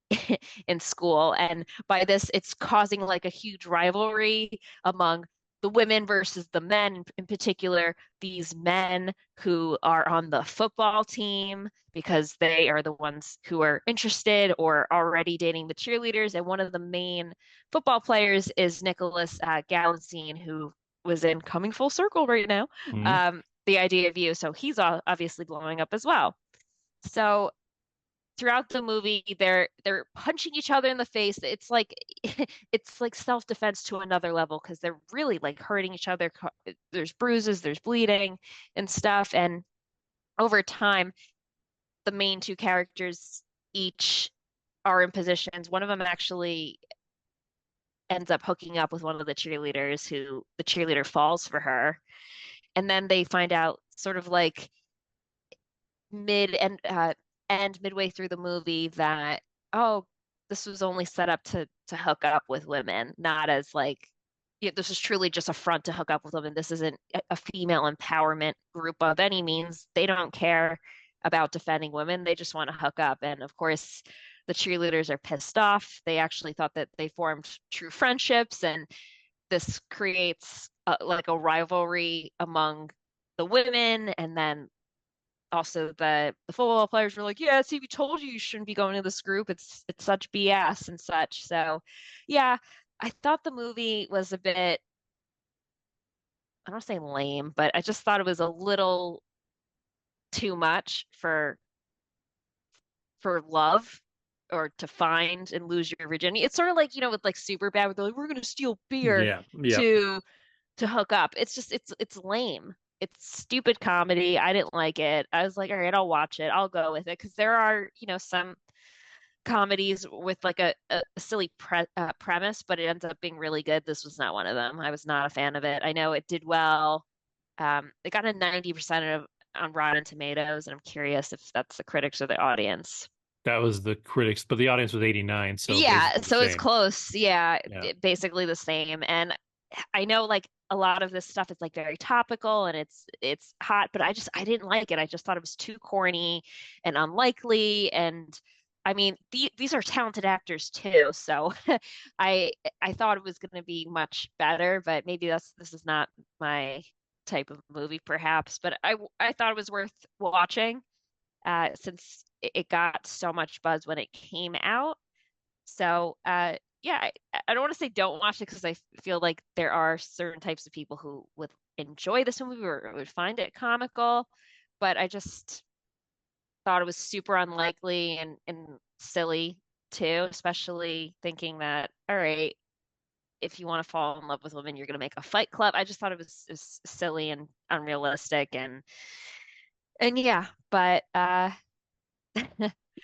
B: in school. And by this, it's causing like a huge rivalry among the women versus the men, in particular, these men who are on the football team because they are the ones who are interested or already dating the cheerleaders. And one of the main football players is Nicholas Galitzine, who was in Coming Full Circle right now,
A: Mhm.
B: The Idea of You. So he's obviously blowing up as well. So throughout the movie, they're punching each other in the face. It's like it's like self-defense to another level because they're really like hurting each other. There's bruises, there's bleeding and stuff. And over time, the main two characters each are in positions. One of them actually ends up hooking up with one of the cheerleaders who the cheerleader falls for her. And then they find out sort of like mid and midway through the movie that, oh, this was only set up to hook up with women, not as like, yeah, this is truly just a front to hook up with women. This isn't a female empowerment group of any means. They don't care about defending women. They just want to hook up. And of course, the cheerleaders are pissed off. They actually thought that they formed true friendships, and this creates like a rivalry among the women. And then also the football players were like, yeah, see, we told you shouldn't be going to this group. It's such BS and such. So yeah, I thought the movie was a bit, I don't say lame, but I just thought it was a little too much for love or to find and lose your virginity. It's sort of like, with like super bad, with like, we're gonna steal beer
A: Yeah, yeah.
B: to hook up. It's just it's lame. It's stupid comedy. I didn't like it. I was like, all right, I'll watch it. I'll go with it because there are, some comedies with like a silly premise, but it ends up being really good. This was not one of them. I was not a fan of it. I know it did well. It got a 90% on Rotten Tomatoes, and I'm curious if that's the critics or the audience.
A: That was the critics, but the audience was 89, so
B: Yeah,
A: basically the
B: so it's
A: same.
B: close. Yeah,
A: Yeah.
B: basically the same. And I know like a lot of this stuff is like very topical and it's hot, but I didn't like it. I just thought it was too corny and unlikely. And I mean, these are talented actors too, so I I thought it was going to be much better, but maybe this is not my type of movie, perhaps. But I thought it was worth watching, since it got so much buzz when it came out. So, yeah, I don't want to say don't watch it because I feel like there are certain types of people who would enjoy this movie or would find it comical, but I just thought it was super unlikely and silly too, especially thinking that, all right, if you want to fall in love with women, you're going to make a fight club. I just thought it was silly and unrealistic and yeah, but
A: Yeah,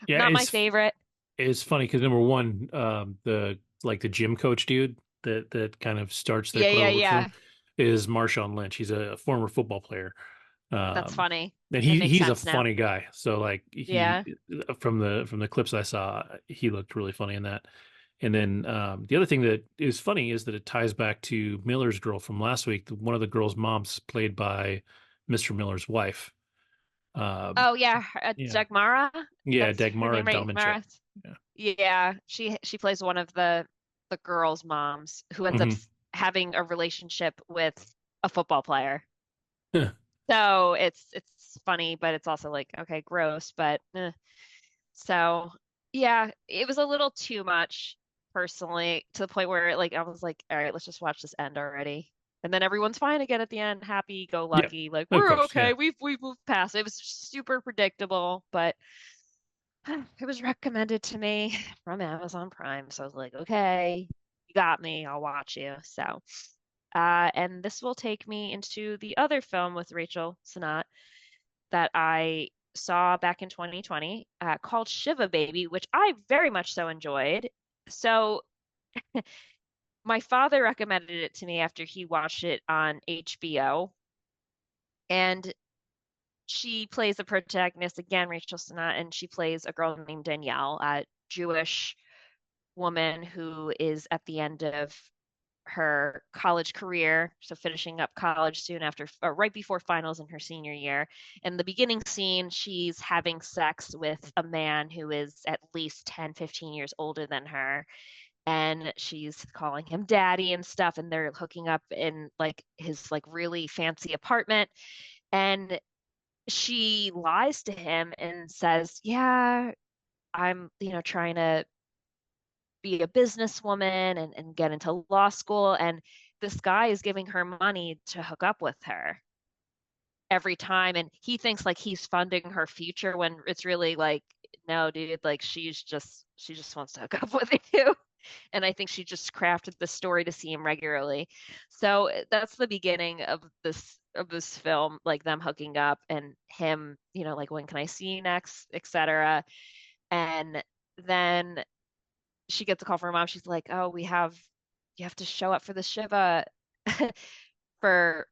B: not my favorite.
A: it's funny because number one, the gym coach dude that kind of starts the
B: Yeah,
A: club
B: yeah,
A: with him
B: yeah.
A: is Marshawn Lynch. He's a former football player.
B: That's
A: Um,
B: funny.
A: and
B: It makes
A: he's a
B: sense now.
A: funny guy. So like
B: Yeah.
A: from the clips I saw, he looked really funny in that. And then the other thing that is funny is that it ties back to Miller's girl from last week. One of the girls' moms played by Mr. Miller's wife. Um,
B: Oh yeah,
A: yeah,
B: Dagmara.
A: yeah,
B: That's her
A: Dagmara
B: name, right?
A: Domincheck.
B: Mara.
A: Yeah.
B: Yeah, she plays one of the girls' moms who ends up
A: Hmm.
B: having a relationship with a football player. So it's funny, but it's also like, okay, gross, but so yeah, it was a little too much personally to the point where like I was like, all right, let's just watch this end already. And then everyone's fine again at the end, happy go
A: Yeah,
B: lucky, like
A: of
B: we're
A: course. Yeah.
B: okay, we've moved past it. It was super predictable, but it was recommended to me from Amazon Prime. So I was like, okay, you got me, I'll watch you. So and this will take me into the other film with Rachel Sennott that I saw back in 2020, called Shiva Baby, which I very much so enjoyed. So my father recommended it to me after he watched it on HBO, and she plays the protagonist again, Rachel Sennott, and she plays a girl named Danielle, a Jewish woman who is at the end of her college career, so finishing up college soon after, or right before finals in her senior year. In the beginning scene, she's having sex with a man who is at least 10, 15 years older than her. And she's calling him daddy and stuff, and they're hooking up in like his like really fancy apartment. And she lies to him and says, yeah, I'm, trying to be a businesswoman and get into law school. And this guy is giving her money to hook up with her every time. And he thinks like he's funding her future when it's really like, no, dude, like she just wants to hook up with you. And I think she just crafted the story to see him regularly. So that's the beginning of this film, like them hooking up and him, like when can I see you next, etc. And then she gets a call from her mom. She's like, "Oh, you have to show up for the Shiva for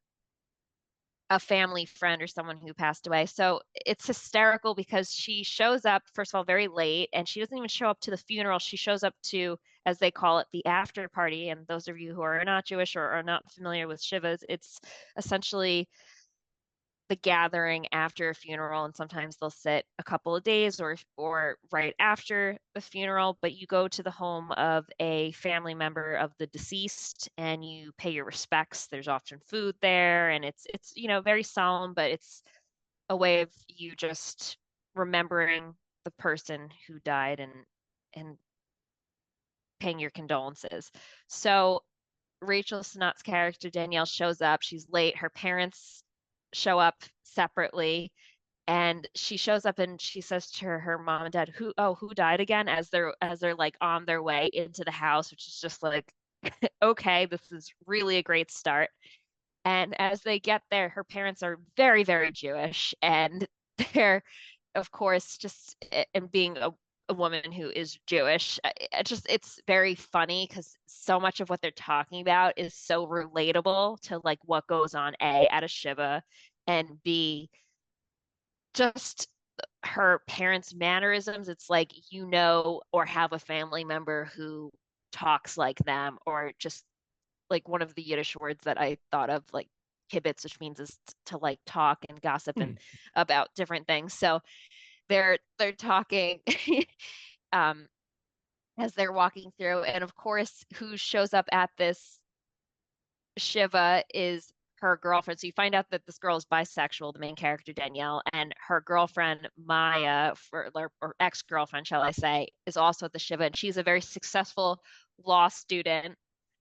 B: a family friend or someone who passed away." So it's hysterical because she shows up, first of all, very late, and she doesn't even show up to the funeral. She shows up to, as they call it, the after party. And those of you who are not Jewish or are not familiar with Shivas, it's essentially the gathering after a funeral, and sometimes they'll sit a couple of days or right after the funeral. But you go to the home of a family member of the deceased and you pay your respects. There's often food there, and it's very solemn, but it's a way of you just remembering the person who died and paying your condolences. So Rachel Sennott's character Danielle shows up. She's late. Her parents show up separately, and she shows up and she says to her mom and dad, who died again, as they're like on their way into the house, which is just like, okay, this is really a great start. And as they get there, her parents are very, very Jewish, and they're, of course, just and being a woman who is Jewish, it's very funny because so much of what they're talking about is so relatable to like what goes on at a Shiva, and B, just her parents' mannerisms. It's like, or have a family member who talks like them, or just like one of the Yiddish words that I thought of, like kibitz, which means is to like talk and gossip and
A: Hmm.
B: about different things. So they're talking um as they're walking through, and of course, who shows up at this Shiva is her girlfriend. So you find out that this girl is bisexual, the main character Danielle, and her girlfriend Maya, or ex-girlfriend, shall I say, is also at the Shiva, and she's a very successful law student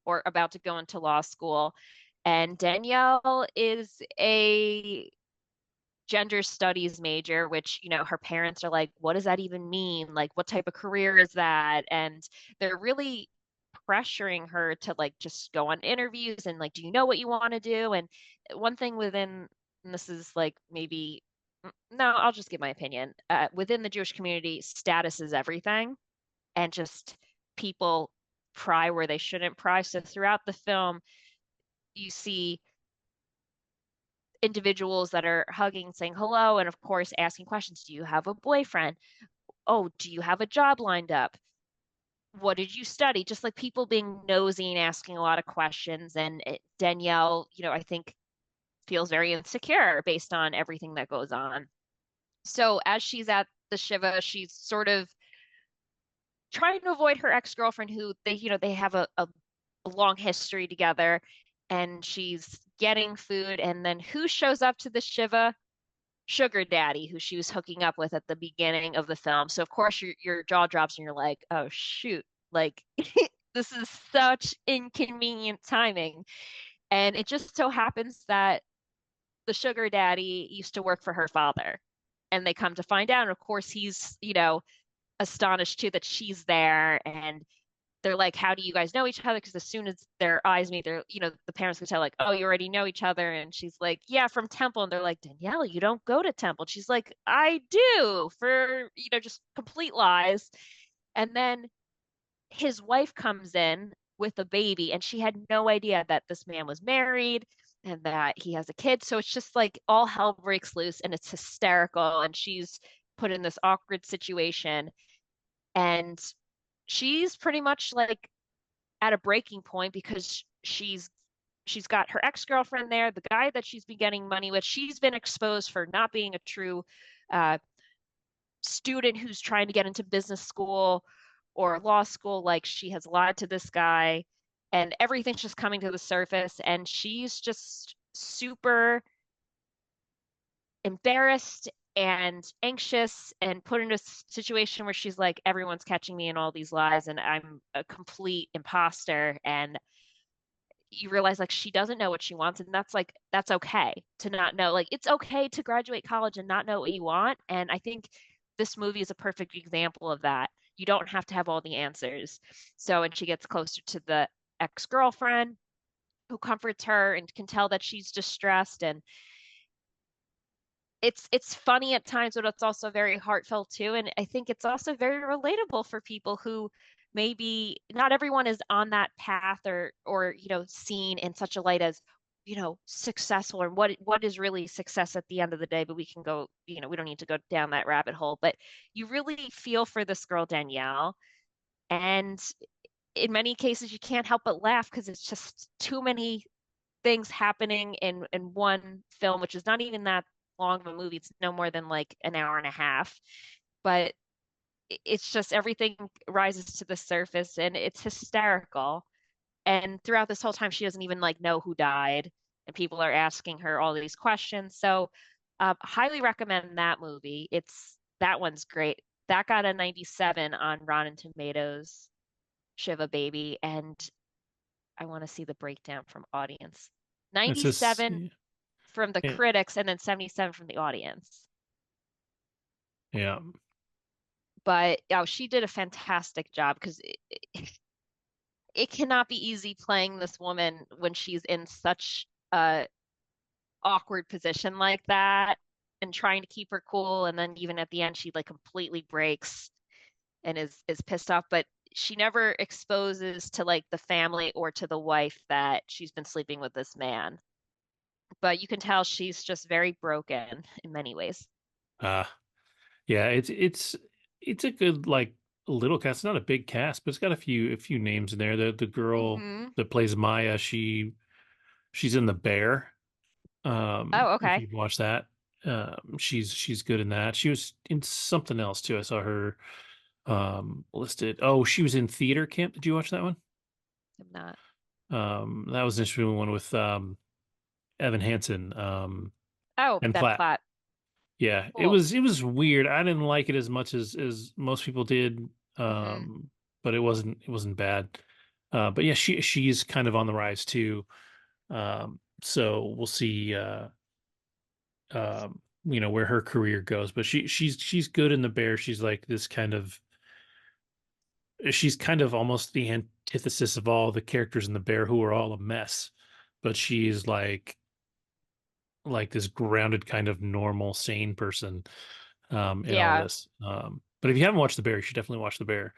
B: or about to go into law school. And Danielle is a gender studies major, which, her parents are like, what does that even mean? Like, what type of career is that? And they're really pressuring her to like just go on interviews and like, do you know what you want to do? And one thing within, and this is like maybe, no, I'll just give my opinion. Within the Jewish community, status is everything, and just people pry where they shouldn't pry. So throughout the film, you see individuals that are hugging, saying hello, and of course asking questions. Do you have a boyfriend? Oh, do you have a job lined up? What did you study? Just like people being nosy and asking a lot of questions. And Danielle, I think feels very insecure based on everything that goes on. So as she's at the Shiva, she's sort of trying to avoid her ex-girlfriend who they have a long history together, and she's getting food. And then who shows up to the Shiva? Sugar daddy, who she was hooking up with at the beginning of the film. So of course your jaw drops and you're like, oh shoot, like this is such inconvenient timing. And it just so happens that the sugar daddy used to work for her father. And they come to find out, and of course he's, astonished too that she's there. And they're like, how do you guys know each other? Because as soon as their eyes meet, they're, the parents can tell, like, oh, you already know each other. And she's like, yeah, from Temple. And they're like, Danielle, you don't go to Temple. And she's like, I do, for, just complete lies. And then his wife comes in with a baby, and she had no idea that this man was married and that he has a kid. So it's just like all hell breaks loose, and it's hysterical. And she's put in this awkward situation. And she's pretty much like at a breaking point because she's got her ex-girlfriend there, the guy that she's been getting money with. She's been exposed for not being a true student who's trying to get into business school or law school. Like, she has lied to this guy, and everything's just coming to the surface, and she's just super embarrassed and anxious and put in a situation where she's like, everyone's catching me in all these lies and I'm a complete imposter. And you realize like she doesn't know what she wants, and that's okay to not know. Like, it's okay to graduate college and not know what you want. And I think this movie is a perfect example of that. You don't have to have all the answers. So, and she gets closer to the ex-girlfriend who comforts her and can tell that she's distressed. And it's funny at times, but it's also very heartfelt too. And I think it's also very relatable for people who maybe not everyone is on that path or seen in such a light as successful, and what is really success at the end of the day. But we can go, we don't need to go down that rabbit hole. But you really feel for this girl Danielle, and in many cases you can't help but laugh because it's just too many things happening in one film, which is not even that long of a movie. It's no more than like an hour and a half, but it's just everything rises to the surface and it's hysterical. And throughout this whole time, she doesn't even like know who died, and people are asking her all these questions. So, highly recommend that movie. That one's great. That got a 97 on Rotten Tomatoes, Shiva Baby, and I want to see the breakdown from audience. 97 from the critics and then 77 from the audience.
A: Yeah.
B: But she did a fantastic job because it cannot be easy playing this woman when she's in such a awkward position like that and trying to keep her cool. And then even at the end, she like completely breaks and is pissed off. But she never exposes to like the family or to the wife that she's been sleeping with this man. But you can tell she's just very broken in many ways.
A: Yeah, it's a good like little cast. It's not a big cast, but it's got a few names in there. The girl that plays Maya, she's in The Bear.
B: Oh,
A: If
B: okay.
A: you've watched that, she's good in that. She was in something else too. I saw her listed. Oh, she was in Theater Camp. Did you watch that one?
B: I'm not.
A: That was an interesting one with Evan Hansen,
B: Oh,
A: and
B: Ben
A: Platt.
B: Platt.
A: Yeah,
B: Cool.
A: it was weird. I didn't like it as much as most people did.
B: Mhm.
A: But it wasn't bad. But yeah, she's kind of on the rise too. So we'll see where her career goes. But she's good in The Bear. She's kind of almost the antithesis of all the characters in The Bear, who are all a mess. But she's like this grounded kind of normal, sane person in all
B: Yeah.
A: this. But if you haven't watched The Bear, you should definitely watch The Bear.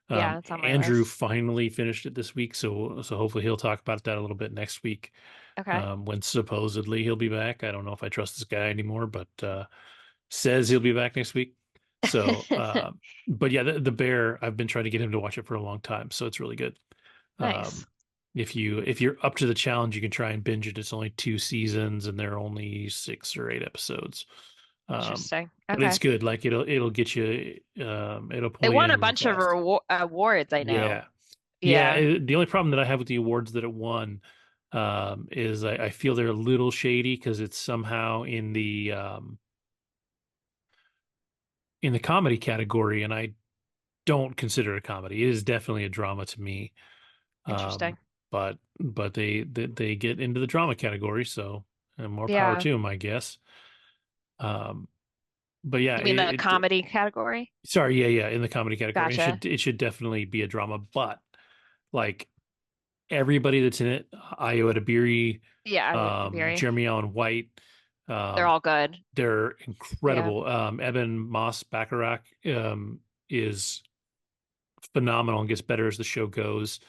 B: Yeah, it's on my
A: Andrew
B: list.
A: finally finished it this week, so hopefully he'll talk about that a little bit next week.
B: Okay.
A: When supposedly he'll be back. I don't know if I trust this guy anymore, but says he'll be back next week. So, but yeah, the Bear, I've been trying to get him to watch it for a long time, so it's really good.
B: Nice.
A: Um, if you're up to the challenge, you can try and binge it. It's only 2 seasons, and there are only 6 or 8 episodes.
B: Interesting.
A: But it's
B: Okay.
A: good. Like it'll get you. It'll
B: It
A: pull you
B: won a
A: in real
B: bunch of
A: fast.
B: awards, I know.
A: Yeah, yeah.
B: Yeah.
A: The only problem that I have with the awards that it won is I feel they're a little shady because it's somehow in the comedy category, and I don't consider it a comedy. It is definitely a drama to me.
B: Interesting.
A: Um, but they get into the drama category, so more power
B: Yeah.
A: to them, I guess. Um, but yeah,
B: You mean the comedy category?
A: sorry, yeah, in the comedy category,
B: Gotcha.
A: it should definitely be a drama. But like everybody that's in it, Ayo Edebiri,
B: Yeah, I would agree.
A: Jeremy Allen White,
B: They're
A: um,
B: all good.
A: they're
B: Yeah.
A: incredible. Eben Moss Bacharach is phenomenal and gets better as the show goes.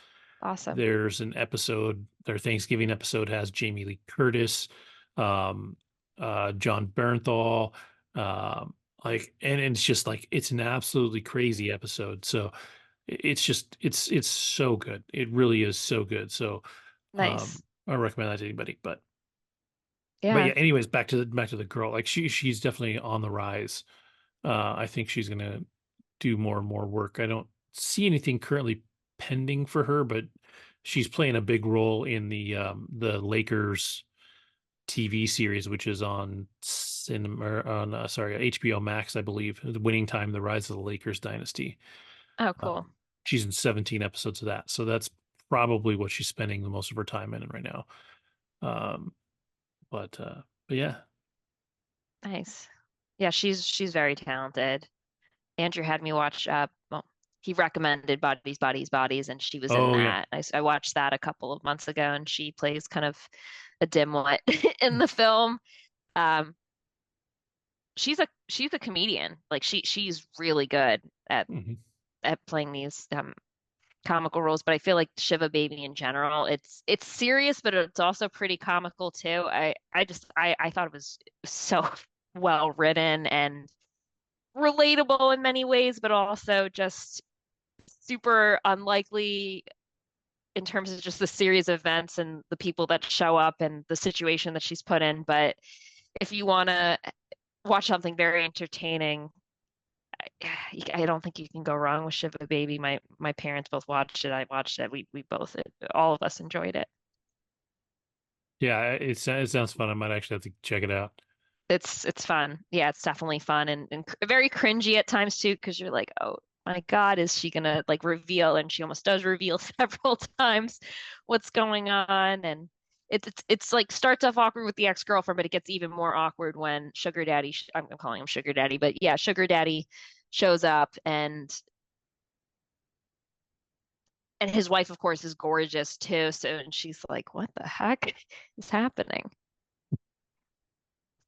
B: Awesome.
A: There's an episode, their Thanksgiving episode has Jamie Lee Curtis, um, John Bernthal, and it's just like it's an absolutely crazy episode. So it's just it's so good. It really is so good. So
B: Nice.
A: I recommend that to anybody. But
B: Yeah.
A: yeah, anyways, back to the girl. Like she's definitely on the rise. I think she's gonna do more and more work. I don't see anything currently pending for her, but she's playing a big role in the Lakers TV series, which is on cinema on sorry HBO Max, I believe. The Winning Time: The Rise of the Lakers Dynasty.
B: Oh, cool.
A: Um, she's in 17 episodes of that, so that's probably what she's spending the most of her time in right now. Um, but yeah,
B: Nice. Yeah, she's very talented. Andrew had me watch well, he recommended Bodies, Bodies, Bodies, and she was in
A: oh yeah,
B: that. I watched that a couple of months ago, and she plays kind of a dimwit in the film. Um, she's a comedian. Like she's really good
A: hmm
B: at playing these comical roles, but I feel like Shiva Baby in general, it's serious, but it's also pretty comical too. I thought it was so well written and relatable in many ways, but also just super unlikely in terms of just the series of events and the people that show up and the situation that she's put in. But if you want to watch something very entertaining, I don't think you can go wrong with Shiva Baby. My parents both watched it. I watched it. We both, all of us enjoyed it.
A: yeah. It sounds fun. I might actually have to check it out.
B: It's fun. Yeah, it's definitely fun and very cringy at times too, because you're like, oh my God, is she gonna like reveal? And she almost does reveal several times what's going on. And it's like starts off awkward with the ex-girlfriend, but it gets even more awkward when Sugar Daddy, I'm calling him Sugar Daddy, but yeah, Sugar Daddy shows up and his wife, of course, is gorgeous too. So and she's like, what the heck is happening?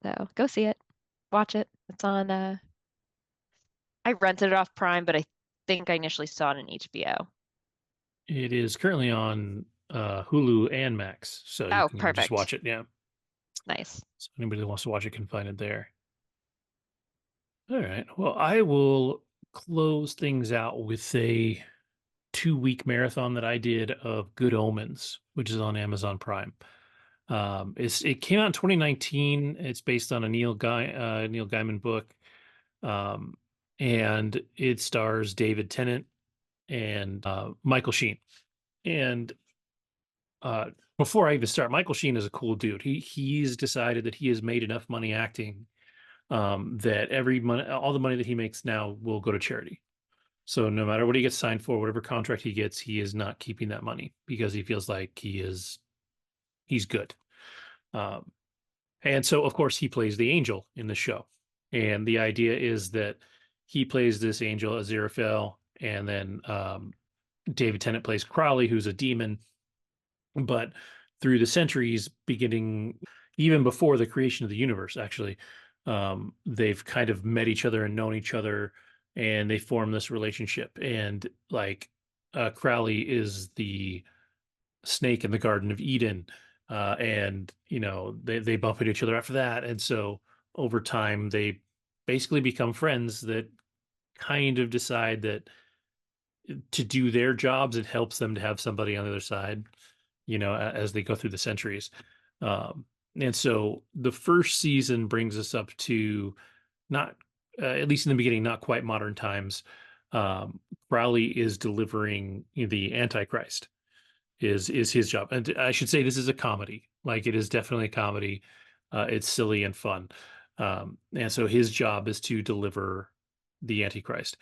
B: So go see it. Watch it. It's on I rented it off Prime, but I think I initially saw it on HBO.
A: It is currently on Hulu and Max, so you
B: Oh,
A: can just
B: perfect.
A: watch it. Yeah,
B: Nice.
A: so anybody that wants to watch it can find it there. All right. Well, I will close things out with a 2 week marathon that I did of Good Omens, which is on Amazon Prime. It came out in 2019. It's based on a Neil Gaiman book, um, and it stars David Tennant and Michael Sheen. And before I even start, Michael Sheen is a cool dude. He's decided that he has made enough money acting, that every money, all the money that he makes now will go to charity. So no matter what he gets signed for, whatever contract he gets, he is not keeping that money because he feels like he's good. Um, and so of course he plays the angel in the show. And the idea is that he plays this angel, Aziraphale, and then David Tennant plays Crowley, who's a demon. But through the centuries, beginning even before the creation of the universe, actually, they've kind of met each other and known each other, and they form this relationship. And like Crowley is the snake in the Garden of Eden, and they bump into each other after that, and so over time they basically become friends that kind of decide that to do their jobs, it helps them to have somebody on the other side, as they go through the centuries. Um, and so the first season brings us up to not, at least in the beginning, not quite modern times. Crowley is delivering the Antichrist is his job. And I should say this is a comedy. Like it is definitely a comedy. It's silly and fun. And so his job is to deliver the Antichrist.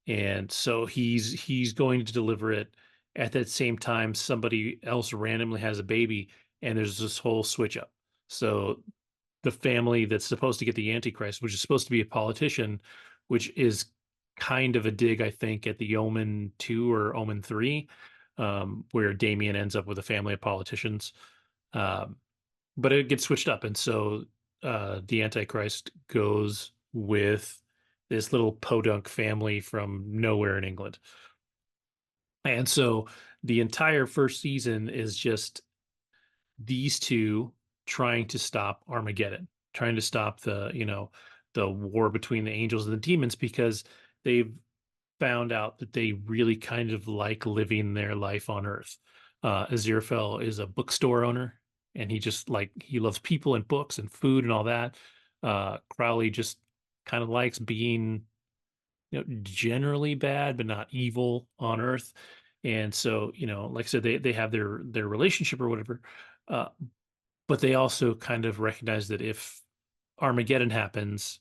A: And so he's going to deliver it. At that same time, somebody else randomly has a baby, and there's this whole switch up. So the family that's supposed to get the Antichrist, which is supposed to be a politician, which is kind of a dig, I think, at the Omen 2 or Omen 3, where Damien ends up with a family of politicians. Um, but it gets switched up. And so the Antichrist goes with this little podunk family from nowhere in England. And so the entire first season is just these two trying to stop Armageddon, trying to stop the war between the angels and the demons, because they've found out that they really kind of like living their life on Earth. Aziraphale is a bookstore owner, and he loves people and books and food and all that. Crowley just kind of likes being, generally bad but not evil on Earth. And so, like I said, they have their relationship or whatever. Uh, but they also kind of recognize that if Armageddon happens,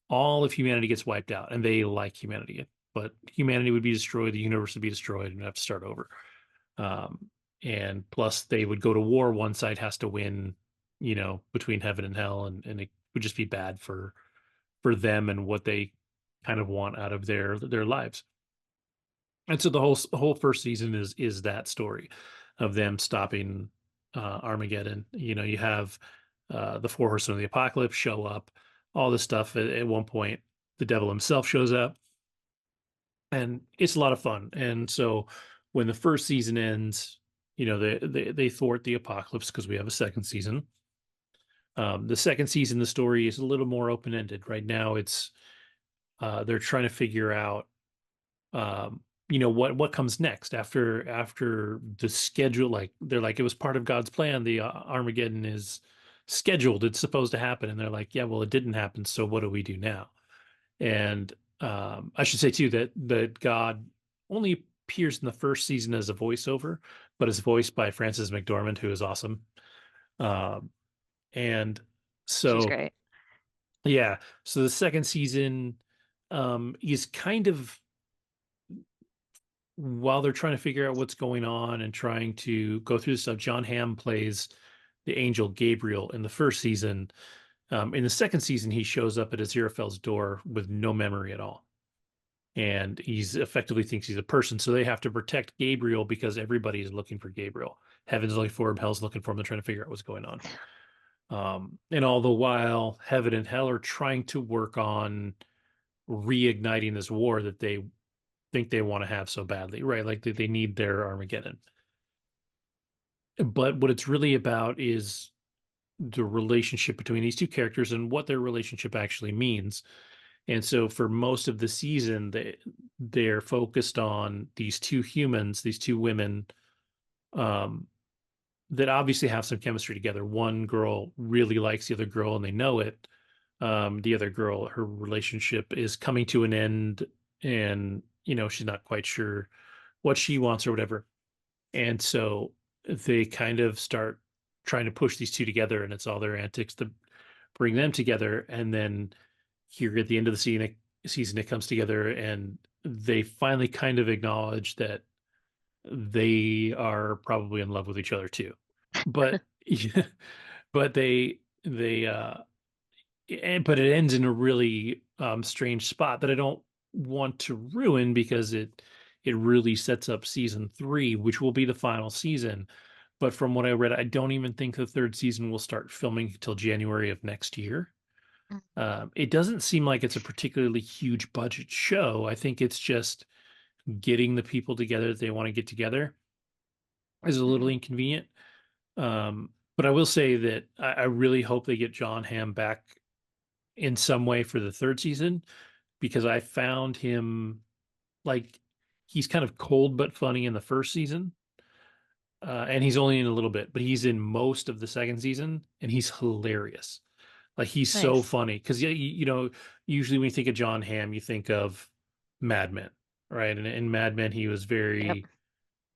A: all of humanity gets wiped out, and they like humanity, but humanity would be destroyed, the universe would be destroyed, and have to start over. Um, and plus, they would go to war. One side has to win, between heaven and hell, and it would just be bad for them and what they kind of want out of their lives. And so the whole first season is that story of them stopping Armageddon. You have the four horsemen of the apocalypse show up, all this stuff. At one point, the devil himself shows up, and it's a lot of fun. And so when the first season ends, they thwart the apocalypse because we have a second season. The second season, the story is a little more open ended. Right now, it's they're trying to figure out what comes next after the schedule. Like they're like, it was part of God's plan, the Armageddon is scheduled, it's supposed to happen, and they're like, yeah, well, it didn't happen, so what do we do now? And I should say too that God only appears in the first season as a voiceover, but is voiced by Frances McDormand, who is awesome. And
B: She's
A: so
B: great.
A: yeah, so the second season is kind of, while they're trying to figure out what's going on and trying to go through this stuff, John Hamm plays the angel Gabriel in the first season. In the second season, he shows up at Aziraphale's door with no memory at all. And he's effectively thinks he's a person. So they have to protect Gabriel because everybody is looking for Gabriel. Heaven's looking for him, hell's looking for him. They're trying to figure out what's going on. And all the while, heaven and hell are trying to work on reigniting this war that they think they want to have so badly, right? Like they need their Armageddon. But what it's really about is the relationship between these two characters and what their relationship actually means. And so for most of the season, they're focused on these two humans, these two women, that obviously have some chemistry together. One girl really likes the other girl, and they know it. The other girl, her relationship is coming to an end, and she's not quite sure what she wants or whatever. And so they kind of start trying to push these two together, and it's all their antics to bring them together. And then here at the end of the season, it comes together, and they finally kind of acknowledge that they are probably in love with each other too. But yeah, but but it ends in a really strange spot that I don't want to ruin, because it really sets up season 3, which will be the final season. But from what I read, I don't even think the third season will start filming until January of next year.
B: Mm.
A: It doesn't seem like it's a particularly huge budget show. I think it's just getting the people together that they want to get together is a little
B: Mhm.
A: inconvenient. But I will say that I really hope they get John Hamm back in some way for the third season, because I found him, like, he's kind of cold but funny in the first season. And he's only in a little bit, but he's in most of the second season, and he's hilarious. Like, he's so
B: Nice.
A: funny because, usually when you think of John Hamm, you think of Mad Men, right? And in Mad Men, he was
B: Yep.
A: very,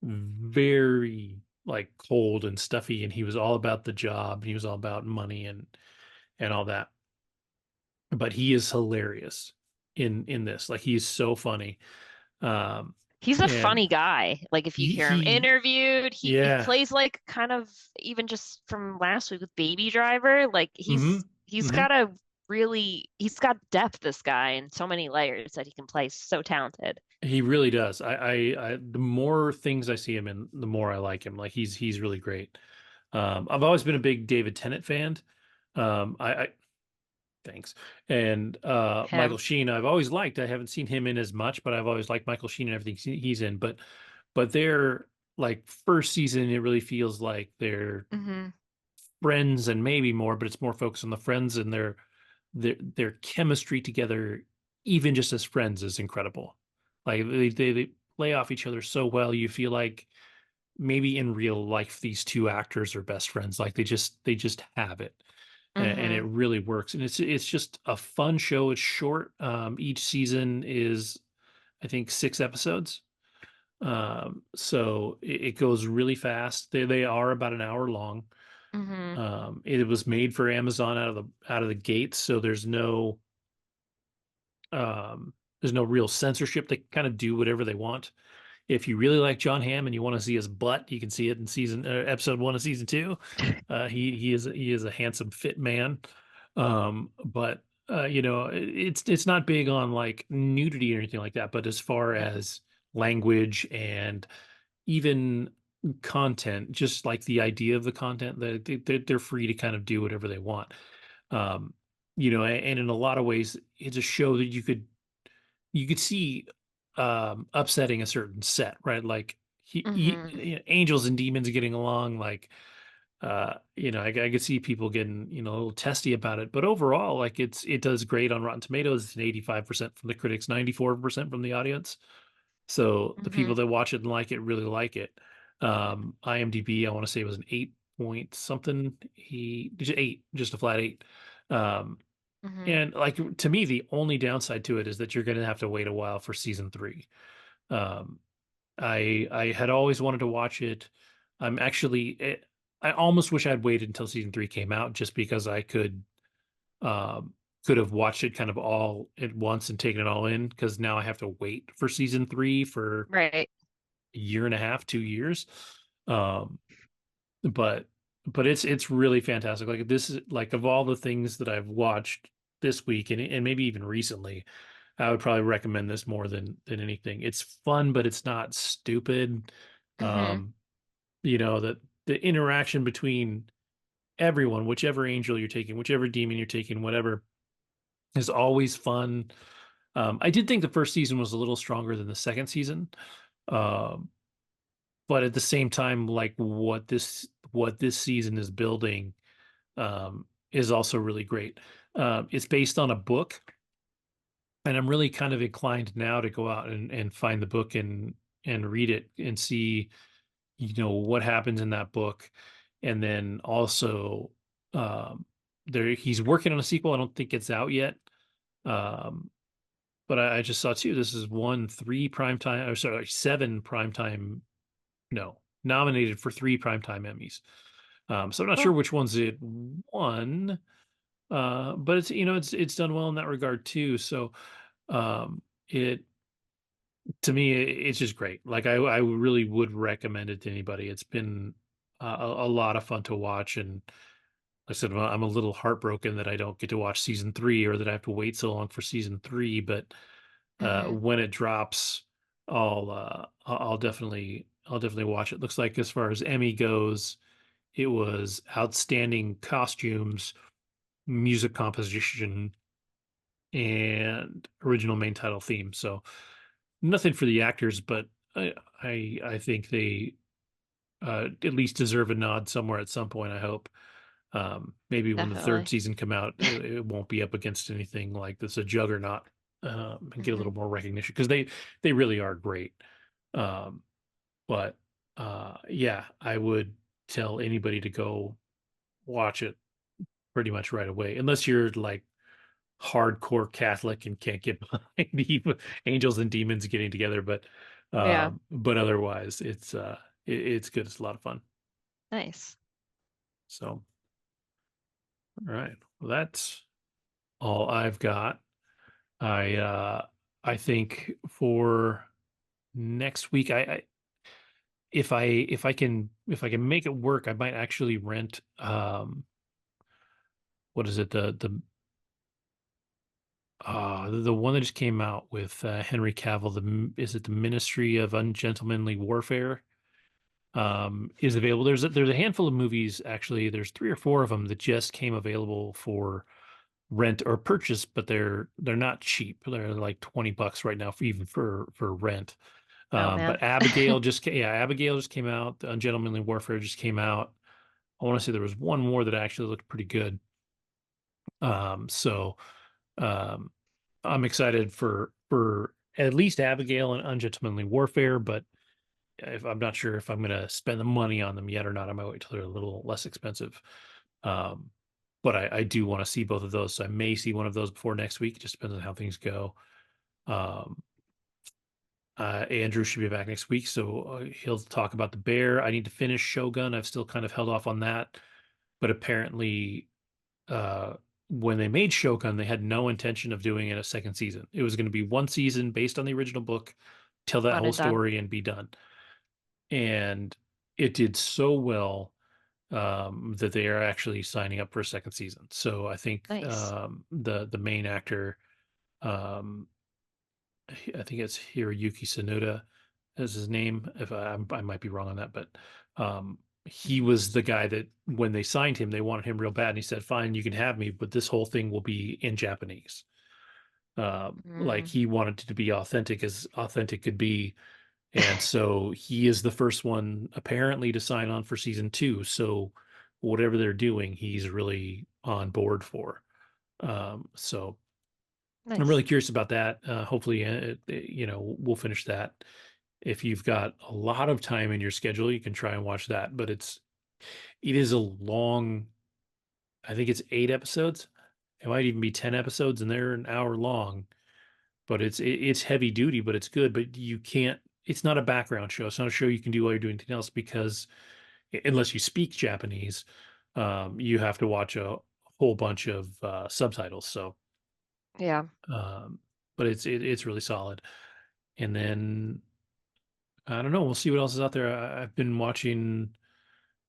A: very like cold and stuffy, and he was all about the job, and he was all about money and all that. But he is hilarious in this. Like, he is so funny. Um,
B: He's a
A: and
B: funny guy. Like if you hear him
A: he
B: interviewed, he
A: yeah.
B: plays like kind of even just from last week with Baby Driver. Like
A: Hmm.
B: he's
A: Hmm.
B: got a he's got depth, this guy, and so many layers that he can play. So talented.
A: He really does. The more things I see him in, the more I like him. Like, he's really great. I've always been a big David Tennant fan. I thanks. And Michael
B: Him.
A: Sheen, I've always liked. I haven't seen him in as much, but I've always liked Michael Sheen and everything he's in. But their, like, first season, it really feels like they're
B: Hmm.
A: friends and maybe more, but it's more focused on the friends, and their chemistry together, even just as friends, is incredible. Like, they play off each other so well. You feel like maybe in real life these two actors are best friends. Like, they just have it. And it
B: Hmm.
A: really works. And it's just a fun show. It's short. Each season is, I think, 6 episodes. So it goes really fast. They are about an hour long.
B: Hmm.
A: It was made for Amazon out of the gates, so um, there's no real censorship. They kind of do whatever they want. If you really like John Hamm and you want to see his butt, you can see it in episode 1 of season 2. He is a handsome, fit man. But it's not big on like nudity or anything like that. But as far as language and even content, just like the idea of the content, that they're free to kind of do whatever they want. Um, and in a lot of ways, it's a show that you could see upsetting a certain set, right? Like,
B: Hmm.
A: angels and demons getting along, like, I could see people getting, a little testy about it, but overall, like, it does great on Rotten Tomatoes. It's an 85% from the critics, 94% from the audience. So the
B: Hmm.
A: people that watch it and really like it. IMDb, I want to say, was an 8 point something. Just a flat 8. Um,
B: Hmm.
A: and, like, to me, the only downside to it is that you're going to have to wait a while for season 3. Um, I had always wanted to watch it. I'm actually, I almost wish I'd waited until season 3 came out, just because I could have watched it kind of all at once and taken it all in. Because now I have to wait for season 3 for
B: Right.
A: a year and a half, 2 years. Um, but it's really fantastic. Like, this is, like, of all the things that I've watched this week, and maybe even recently, I would probably recommend this more than anything. It's fun, but it's not stupid.
B: Hmm.
A: Um, that the interaction between everyone, whichever angel you're taking, whichever demon you're taking, whatever, is always fun. I did think the first season was a little stronger than the second season. Um, but at the same time, like, what this season is building is also really great. It's based on a book, and I'm really kind of inclined now to go out and find the book and read it and see, what happens in that book. And then also, um, he's working on a sequel. I don't think it's out yet. Um, but I just saw too, this is 1 3 primetime, or sorry, 7 primetime. No, nominated for 3 Primetime Emmys. So I'm not sure
B: Cool.
A: which ones it won, but it's it's done well in that regard too. So it to me it's just great. Like I really would recommend it to anybody. It's been a lot of fun to watch, and like I said, I'm a little heartbroken that I don't get to watch season 3 or that I have to wait so long for season 3. But
B: Hmm.
A: when it drops, I'll definitely watch it. Looks like as far as Emmy goes, it was outstanding costumes, music composition, and original main title theme. So nothing for the actors, but I think they at least deserve a nod somewhere at some point. I hope. Maybe when the third
B: Definitely.
A: season come out, it won't be up against anything like this, a juggernaut, and get a
B: Hmm.
A: little more recognition because they really are great. Um, but yeah, I would tell anybody to go watch it pretty much right away, unless you're like hardcore Catholic and can't get behind angels and demons getting together.
B: Yeah.
A: But otherwise, it's good. It's a lot of fun.
B: Nice.
A: So, all right, well, that's all I've got. I I think for next week, if I can make it work, I might actually rent what is it, the one that just came out with Henry Cavill, is it the Ministry of Ungentlemanly Warfare, is available. There's a handful of movies, actually. There's 3 or 4 of them that just came available for rent or purchase, but they're not cheap. They're like $20 right now for even for rent.
B: Oh man.
A: But Abigail just came out. The Ungentlemanly Warfare just came out. I want to say there was one more that actually looked pretty good. So um, I'm excited for at least Abigail and Ungentlemanly Warfare, but if I'm not sure if I'm going to spend the money on them yet or not. I might wait till they're a little less expensive. Um, but I do want to see both of those, so I may see one of those before next week. It just depends on how things go. Um, Andrew should be back next week, so he'll talk about the Bear. I need to finish Shogun. I've still kind of held off on that, but apparently, uh, when they made Shogun, they had no intention of doing it a second season. It was going to be one season based on the original book, tell that
B: One
A: whole
B: and done.
A: story and be done. And it did so well that they are actually signing up for a second season. So I think
B: Nice.
A: the main actor, um, I think it's Hiroyuki Sonoda is his name. If I might be wrong on that, but he
B: Mhm.
A: was the guy that when they signed him, they wanted him real bad, and he said, "Fine, you can have me, but this whole thing will be in Japanese." Like
B: Mm,
A: he wanted it to be authentic as authentic could be, and so he is the first one apparently to sign on for season 2. So whatever they're doing, he's really on board for. So I'm really
B: nice.
A: curious about that. Hopefully, we'll finish that. If you've got a lot of time in your schedule, you can try and watch that. But it is a long. I think it's 8 episodes. It might even be 10 episodes, and they're an hour long. But it's heavy duty, but it's good. But you can't. It's not a background show. It's not a show you can do while you're doing anything else because unless you speak Japanese, you have to watch a whole bunch of subtitles. So,
B: Yeah.
A: um, but it's really solid. And then I don't know. We'll see what else is out there. I've been watching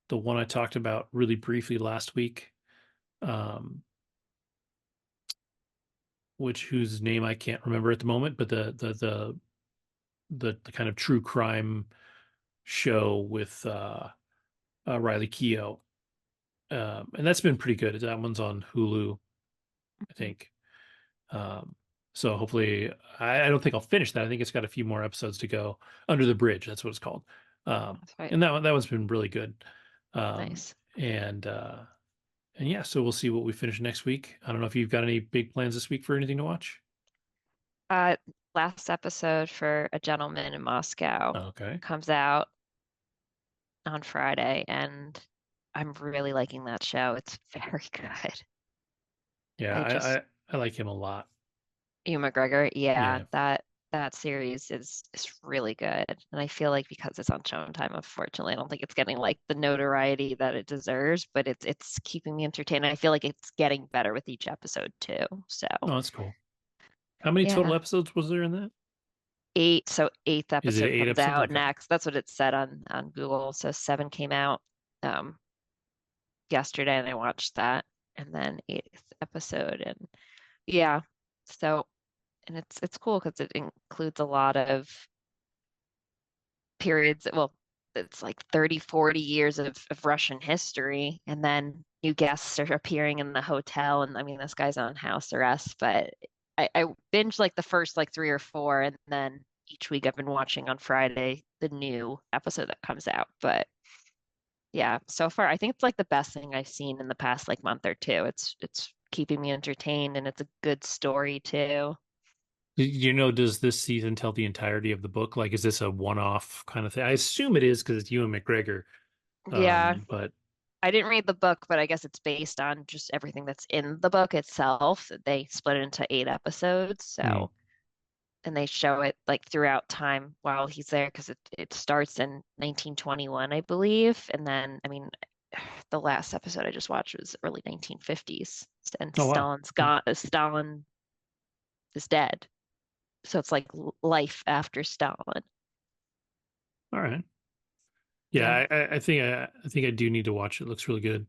A: the one I talked about really briefly last week, um, whose name I can't remember at the moment, but the kind of true crime show with Riley Keough, and that's been pretty good. That one's on Hulu, I
B: Mhm.
A: think. Um, so hopefully, I don't think I'll finish that. I think it's got a few more episodes to go. Under the Bridge, that's what it's called.
B: That's right.
A: And that one's been really good. Um,
B: Nice.
A: and and yeah, so we'll see what we finish next week. I don't know if you've got any big plans this week for anything to watch.
B: Uh, Last episode for A Gentleman in Moscow
A: Okay.
B: comes out on Friday, and I'm really liking that show. It's very good.
A: Yeah,
B: I just,
A: I like him a lot.
B: Ewan McGregor, yeah,
A: Yeah.
B: that that series is really good. And I feel like because it's on Showtime, unfortunately, I don't think it's getting like the notoriety that it deserves, but it's keeping me entertained. I feel like it's getting better with each episode too. So
A: Oh, that's cool. How many total
B: yeah.
A: episodes was there in that?
B: 8, so eighth
A: Is it
B: episode
A: 8
B: comes
A: episodes?
B: out
A: Okay.
B: next. That's what it said on Google. So 7 came out um yesterday and I watched that. And then 8th episode and yeah. So and it's cool because it includes a lot of periods. Well, it's like 30, 40 years of Russian history. And then new guests are appearing in the hotel. And I mean, this guy's on house arrest, but I binged like the first like 3 or 4. And then each week I've been watching on Friday the new episode that comes out. But yeah, so far I think it's like the best thing I've seen in the past like month or two. It's keeping me entertained and it's a good story too.
A: Does this season tell the entirety of the book? Like, is this a one-off kind of thing? I assume it is because it's Ewan McGregor.
B: Yeah,
A: But
B: I didn't read the book, but I guess it's based on just everything that's in the book itself. They split it into 8 episodes.
A: mm,
B: So, and they show it like throughout time while he's there because it starts in 1921, I believe. And then, I mean, the last episode I just watched was early 1950s, and
A: oh wow.
B: Stalin is dead. So it's like life after Stalin.
A: All right.
B: Yeah.
A: Yeah, I think I do need to watch it. It looks really good.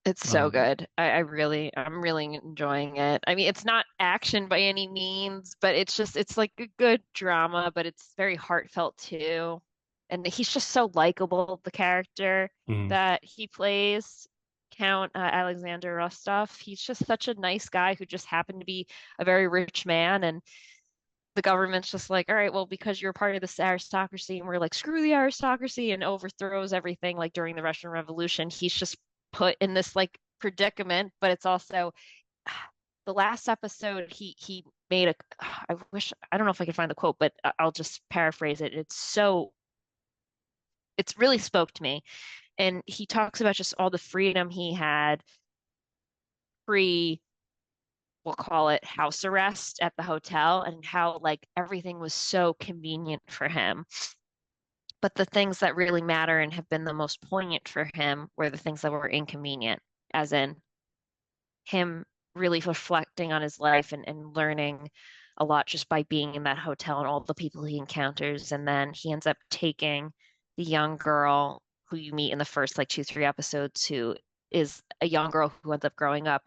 B: It's so
A: Um,
B: good. I'm really enjoying it. I mean, it's not action by any means, but it's like a good drama, but it's very heartfelt too. And he's just so likable, the character
A: mm.
B: that he plays, Count Alexander Rostov. He's just such a nice guy who just happened to be a very rich man, and the government's just like, all right, well, because you're part of this aristocracy, and we're like, screw the aristocracy, and overthrows everything like during the Russian Revolution. He's just put in this like predicament, but it's also the last episode he made a I don't know if I can find the quote, but I'll just paraphrase it. It's really spoke to me. And he talks about just all the freedom he had pre, we'll call it house arrest at the hotel, and how like everything was so convenient for him. But the things that really matter and have been the most poignant for him were the things that were inconvenient, as in him really reflecting on his life and learning a lot just by being in that hotel and all the people he encounters. And then he ends up taking the young girl who you meet in the first like 2, 3 episodes, who is a young girl who ends up growing up.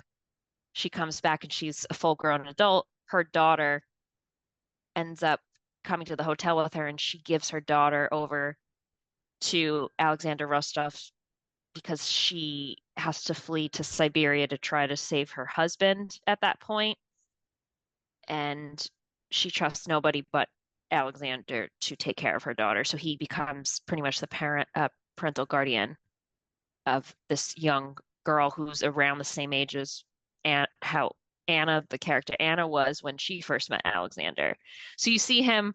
B: She comes back and she's a full grown adult. Her daughter ends up coming to the hotel with her, and she gives her daughter over to Alexander Rostov because she has to flee to Siberia to try to save her husband at that point. And she trusts nobody but Alexander to take care of her daughter. So he becomes pretty much the parental guardian of this young girl who's around the same age as how Anna, the character Anna, was when she first met Alexander. So you see him,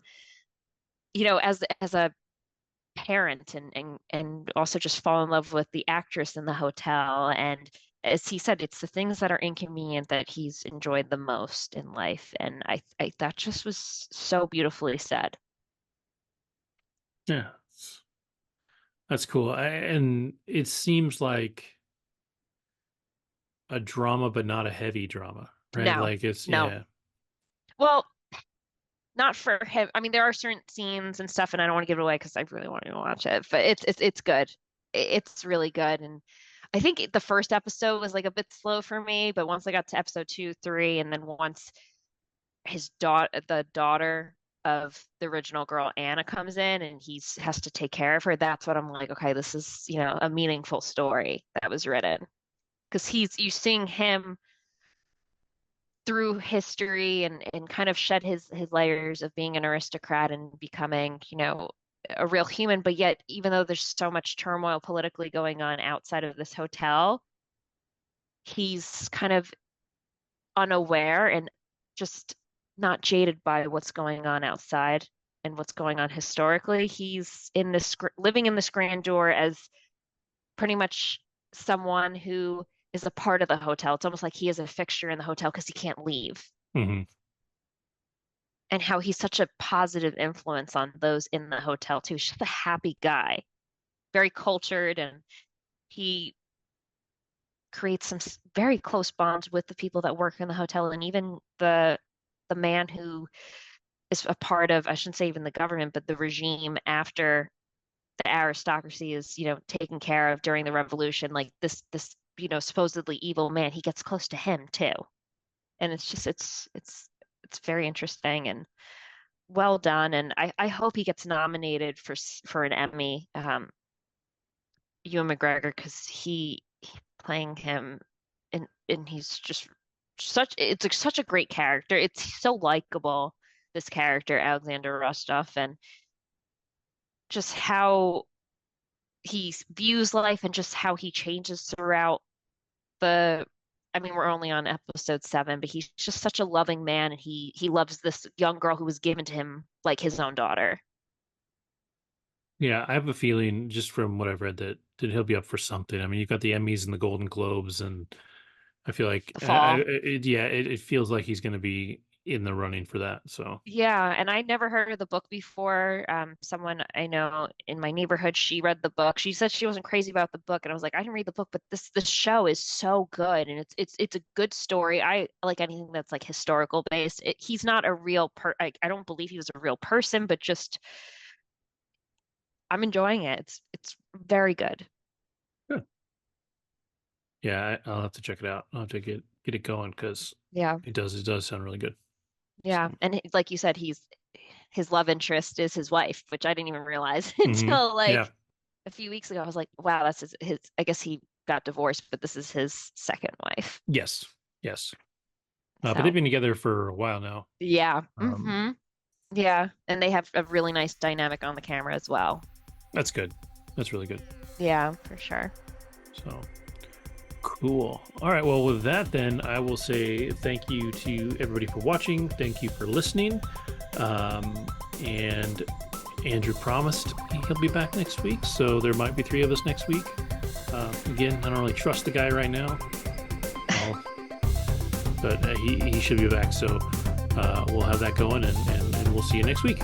B: as a parent, and also just fall in love with the actress in the hotel. And as he said, it's the things that are inconvenient that he's enjoyed the most in life. And I that just was so beautifully said.
A: Yeah, that's cool. And it seems like a drama, but not a heavy drama, right?
B: No,
A: Like it's
B: no.
A: yeah.
B: Well, not for him. I mean, there are certain scenes and stuff, and I don't want to give it away because I really want to watch it. But it's good. It's really good. And I think the first episode was like a bit slow for me, but once I got to episode 2, 3, and then once the daughter of the original girl Anna comes in and he has to take care of her, that's what I'm like, okay, this is, a meaningful story that was written. Because you seeing him through history and kind of shed his layers of being an aristocrat and becoming, a real human. But yet, even though there's so much turmoil politically going on outside of this hotel, he's kind of unaware and just not jaded by what's going on outside and what's going on historically. He's living in this grandeur as pretty much someone who is a part of the hotel. It's almost like he is a fixture in the hotel because he can't leave.
A: Hmm.
B: and how he's such a positive influence on those in the hotel too. He's just a happy guy, very cultured, and he creates some very close bonds with the people that work in the hotel, and even the man who is a part of, I shouldn't say even the government, but the regime after the aristocracy is, taken care of during the revolution. Like this, supposedly evil man, he gets close to him too. And it's just it's very interesting and well done. And I hope he gets nominated for an Emmy, Ewan McGregor, because he playing him and he's just such a great character. It's so likable, this character, Alexander Rostov, and just how he views life and just how he changes throughout we're only on episode 7, but he's just such a loving man, and he loves this young girl who was given to him like his own daughter.
A: Yeah, I have a feeling just from what I've read that he'll be up for something. I mean, you've got the Emmys and the Golden Globes, and I feel like
B: The fall.
A: it feels like he's going to be in the running for that. So
B: Yeah, and I never heard of the book before. Someone I know in my neighborhood, she read the book. She said she wasn't crazy about the book, and I was like, I didn't read the book, but this show is so good, and it's a good story. I like anything that's like historical based. He's not a real I don't believe he was a real person, but just I'm enjoying it. It's very good.
A: good. Yeah, I'll have to check it out. I'll have to get it going because
B: Yeah,
A: it does sound really good.
B: yeah,
A: So,
B: and like you said, his love interest is his wife, which I didn't even realize
A: mhm.
B: until like
A: Yeah.
B: a few weeks ago. I was like, wow, that's his. I guess he got divorced, but this is his second wife.
A: Yes. But
B: So
A: they've been together for a while now.
B: yeah,
A: Um,
B: yeah, and they have a really nice dynamic on the camera as well.
A: That's good. That's really good.
B: Yeah, for sure.
A: So cool. All right. Well, with that, then I will say thank you to everybody for watching. Thank you for listening. And Andrew promised he'll be back next week, so there might be 3 of us next week. Again, I don't really trust the guy right now, but he should be back. So we'll have that going, and we'll see you next week.